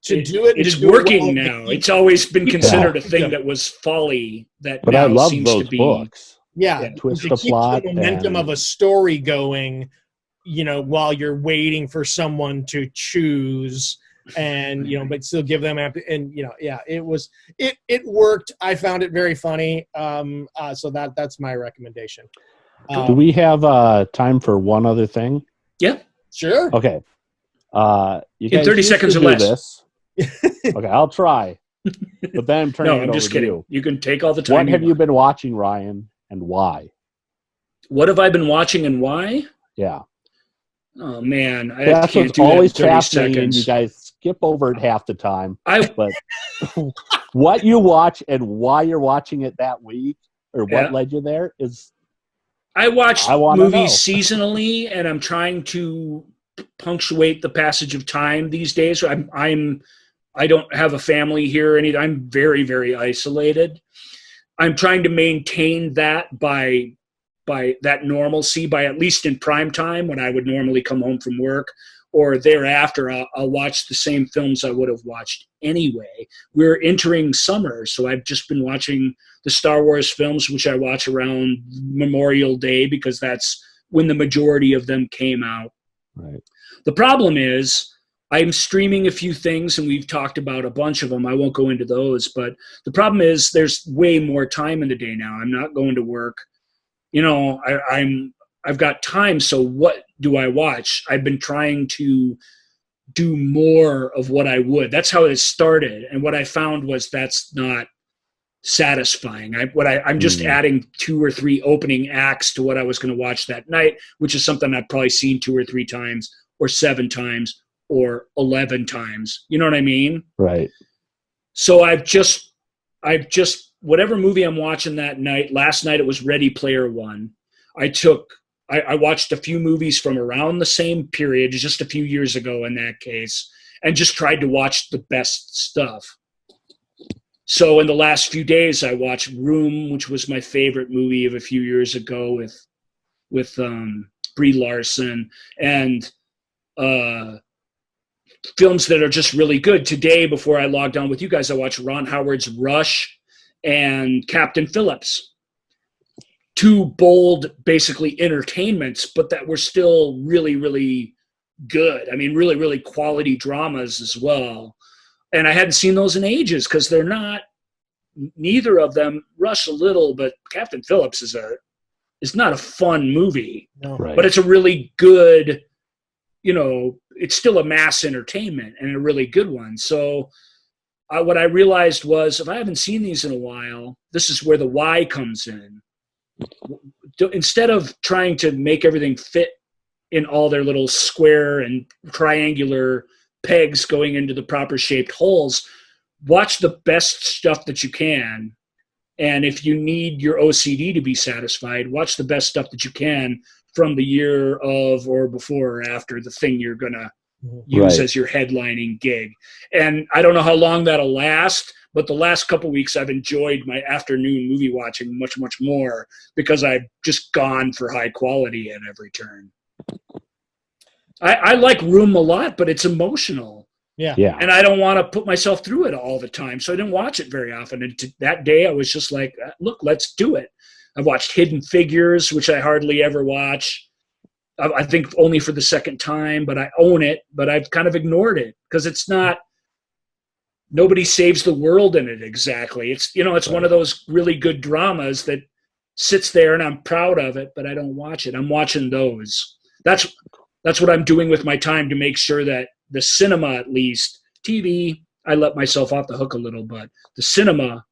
S2: to do it,
S3: it's working now. It's always been considered a thing that was folly. But now
S4: I love
S3: seems
S4: those
S3: to be
S4: books.
S2: Yeah,
S4: twist
S2: to
S4: the
S2: keep
S4: plot
S2: the momentum of a story going, while you're waiting for someone to choose, and but still give them it worked. I found it very funny. So that's my recommendation.
S4: Do we have time for one other thing?
S3: Yeah,
S2: sure.
S4: Okay. You
S3: in
S4: guys
S3: 30 seconds or less.
S4: This. Okay, I'll try. But then I'm turning it over to you.
S3: I'm just kidding. You can take all the time.
S4: What have you been watching, Ryan, and why?
S3: What have I been watching and why?
S4: Yeah.
S3: Oh man,
S4: That's
S3: can't
S4: what's
S3: do
S4: always
S3: that in 30
S4: happening, and
S3: seconds.
S4: you guys skip over it half the time. But what you watch and why you're watching it that week, or what led you there, is
S3: I watch
S4: movies
S3: seasonally, and I'm trying to punctuate the passage of time these days. I don't have a family here. I'm very, very isolated. I'm trying to maintain that by that normalcy, by at least in prime time when I would normally come home from work, or thereafter, I'll watch the same films I would have watched anyway. We're entering summer, so I've just been watching the Star Wars films, which I watch around Memorial Day because that's when the majority of them came out.
S4: Right.
S3: The problem is I'm streaming a few things, and we've talked about a bunch of them. I won't go into those, but the problem is there's way more time in the day now. I'm not going to work. I've got time, so what do I watch? I've been trying to do more of what I would. That's how it started, and what I found was that's not satisfying. I'm just adding 2 or 3 opening acts to what I was going to watch that night, which is something I've probably seen 2 or 3 times, or 7 times, or 11 times. You know what I mean?
S4: Right.
S3: So I've just whatever movie I'm watching that night. Last night it was Ready Player One. I watched a few movies from around the same period, just a few years ago in that case, and just tried to watch the best stuff. So in the last few days, I watched Room, which was my favorite movie of a few years ago with Brie Larson, and films that are just really good. Today, before I logged on with you guys, I watched Ron Howard's Rush and Captain Phillips. Two bold, basically entertainments, but that were still really, really good. I mean, really, really quality dramas as well. And I hadn't seen those in ages because they're not, neither of them. Rush a little, but Captain Phillips is not a fun movie,
S2: No.
S4: Right.
S3: but it's a really good, it's still a mass entertainment and a really good one. So what I realized was, if I haven't seen these in a while, this is where the why comes in. Instead of trying to make everything fit in all their little square and triangular pegs going into the proper shaped holes, watch the best stuff that you can. And if you need your OCD to be satisfied, watch the best stuff that you can from the year of or before or after the thing you're going to use as your headlining gig. And I don't know how long that'll last, but the last couple of weeks I've enjoyed my afternoon movie watching much, much more because I've just gone for high quality at every turn. I like Room a lot, but it's emotional.
S2: Yeah.
S3: And I don't want to put myself through it all the time. So I didn't watch it very often. And that day I was just like, look, let's do it. I've watched Hidden Figures, which I hardly ever watch. I think only for the second time, but I own it, but I've kind of ignored it because it's not, nobody saves the world in it exactly. It's, it's one of those really good dramas that sits there and I'm proud of it, but I don't watch it. I'm watching those. That's what I'm doing with my time to make sure that the cinema, at least, TV, I let myself off the hook a little, but the cinema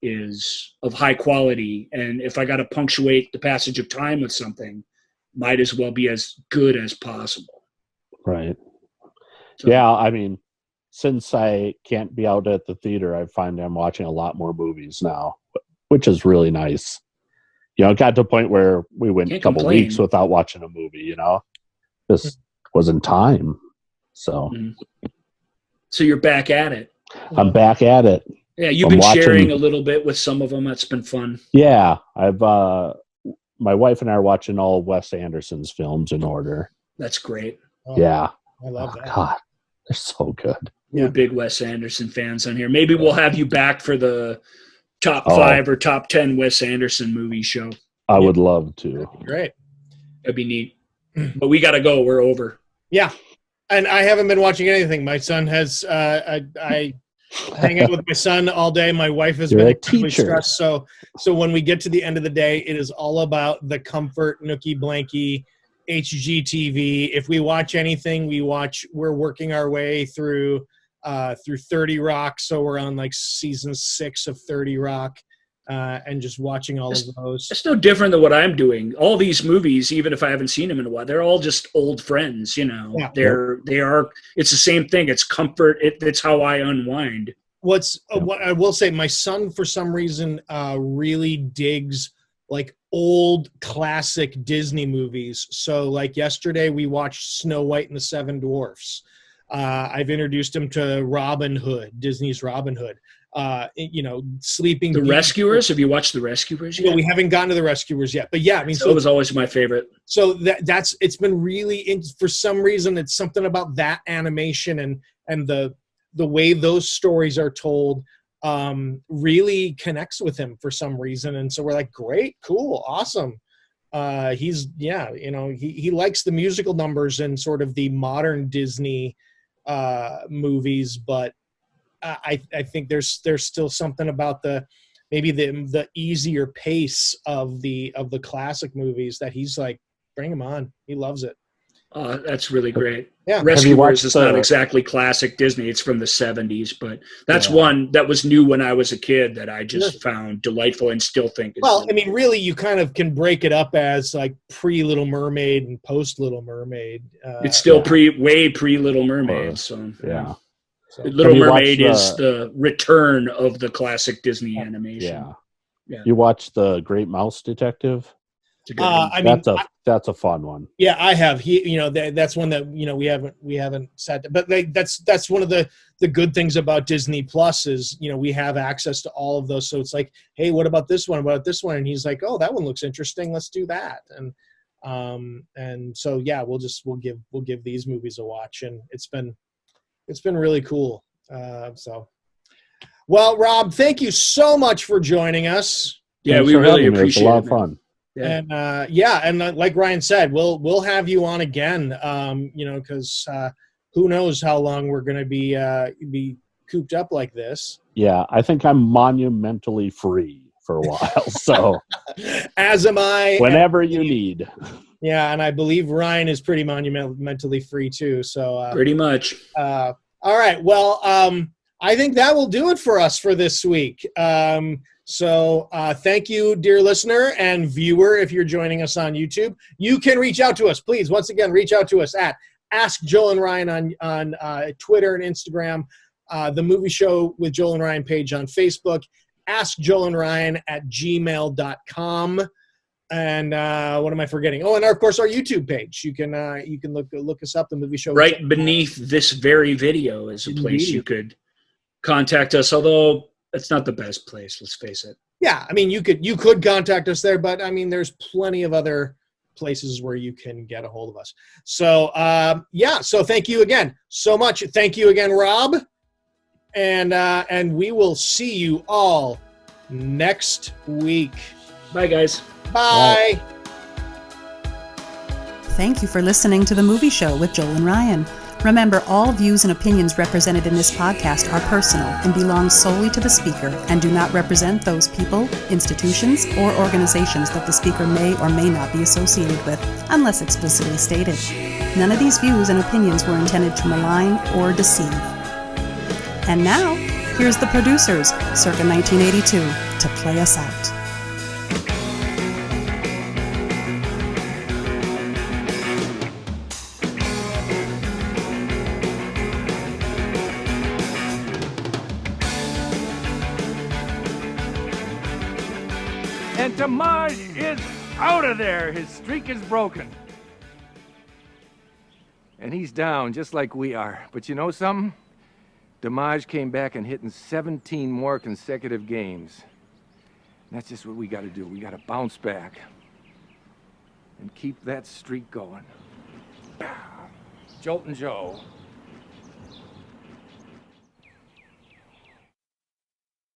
S3: is of high quality. And if I got to punctuate the passage of time with something, might as well be as good as possible.
S4: Right.
S3: So,
S4: Yeah, I mean, since I can't be out at the theater, I find I'm watching a lot more movies now, which is really nice. It got to a point where we went a couple weeks without watching a movie, This wasn't time. So
S3: you're back at it.
S4: I'm back at it.
S3: Yeah, you've been sharing a little bit with some of them. That's been fun.
S4: Yeah, I've my wife and I are watching all Wes Anderson's films in order.
S3: That's great.
S2: Oh,
S4: yeah,
S2: I love that.
S4: God, they're so good.
S3: We're big Wes Anderson fans on here. Maybe we'll have you back for the top 5 or top 10 Wes Anderson movie show.
S4: I would love to.
S2: Great.
S3: That'd be neat. But we got to go. We're over.
S2: Yeah. And I haven't been watching anything. My son has, I hang out with my son all day. My wife has been incredibly stressed. So when we get to the end of the day, it is all about the comfort, nookie blankie, HGTV. If we watch anything, we're working our way through 30 Rock. So we're on like season 6 of 30 Rock. And just watching all of those.
S3: It's no different than what I'm doing. All these movies, even if I haven't seen them in a while, they're all just old friends, Yeah. They are. It's the same thing. It's comfort. It's how I unwind.
S2: What I will say, my son for some reason really digs like old classic Disney movies. So like yesterday we watched Snow White and the Seven Dwarfs. I've introduced him to Robin Hood, Disney's Robin Hood. Sleeping
S3: The Rescuers. Have you watched The Rescuers yet?
S2: No, we haven't gotten to The Rescuers yet, but yeah, I mean,
S3: that was always my favorite.
S2: So it's been really for some reason, it's something about that animation and the way those stories are told really connects with him for some reason, and so we're like, great, cool, awesome. He likes the musical numbers and sort of the modern Disney movies, but I think there's still something about the easier pace of the classic movies that he's like, bring him on. He loves it.
S3: That's really great.
S2: Yeah.
S3: Rescuers is not exactly classic Disney. It's from the 70s, but that's one that was new when I was a kid that I just found delightful and still think is.
S2: Well, I mean, really, you kind of can break it up as like pre-Little Mermaid and post-Little Mermaid.
S3: It's still way pre-Little Mermaid. So
S4: yeah.
S2: So,
S3: Little Mermaid is the return of the classic Disney animation.
S4: Yeah. You watch The Great Mouse Detective? That's a fun one.
S2: Yeah, I have. That's one that we haven't sat. But that's one of the good things about Disney Plus is we have access to all of those. So it's like, hey, what about this one? What about this one? And he's like, oh, that one looks interesting. Let's do that. And And so yeah, we'll give these movies a watch, and it's been really cool. So, well, Rob, thank you so much for joining us.
S3: Yeah,
S4: Thanks
S3: we
S4: for
S3: really
S4: having me.
S3: appreciate
S4: it.
S3: it.
S4: Was a lot of fun.
S3: Yeah.
S2: And like Ryan said, we'll have you on again. Because who knows how long we're going to be cooped up like this.
S4: Yeah, I think I'm monumentally free for a while. So
S2: as am I.
S4: Whenever you need.
S2: Yeah, and I believe Ryan is pretty monumentally free too. So
S3: pretty much.
S2: All right. Well, I think that will do it for us for this week. So thank you, dear listener and viewer, if you're joining us on YouTube. You can reach out to us. Please, once again, reach out to us at Ask Joel and Ryan on Twitter and Instagram, the Movie Show with Joel and Ryan page on Facebook, askjoelandryan@gmail.com. And what am I forgetting? Oh, and of course our YouTube page. You can look us up, the Movie Show.
S3: Right beneath this very video is a place you could contact us, although it's not the best place, let's face it.
S2: Yeah, I mean you could contact us there, but I mean there's plenty of other places where you can get a hold of us. So so thank you again so much. Thank you again, Rob. And we will see you all next week.
S3: Bye, guys.
S2: Bye.
S1: Thank you for listening to The Movie Show with Joel and Ryan. Remember, all views and opinions represented in this podcast are personal and belong solely to the speaker and do not represent those people, institutions, or organizations that the speaker may or may not be associated with, unless explicitly stated. None of these views and opinions were intended to malign or deceive. And now, here's the producers, circa 1982, to play us out.
S5: And Damage is out of there. His streak is broken. And he's down just like we are. But you know something? Damage came back and hit in 17 more consecutive games. And that's just what we got to do. We got to bounce back and keep that streak going. Jolt and Joe.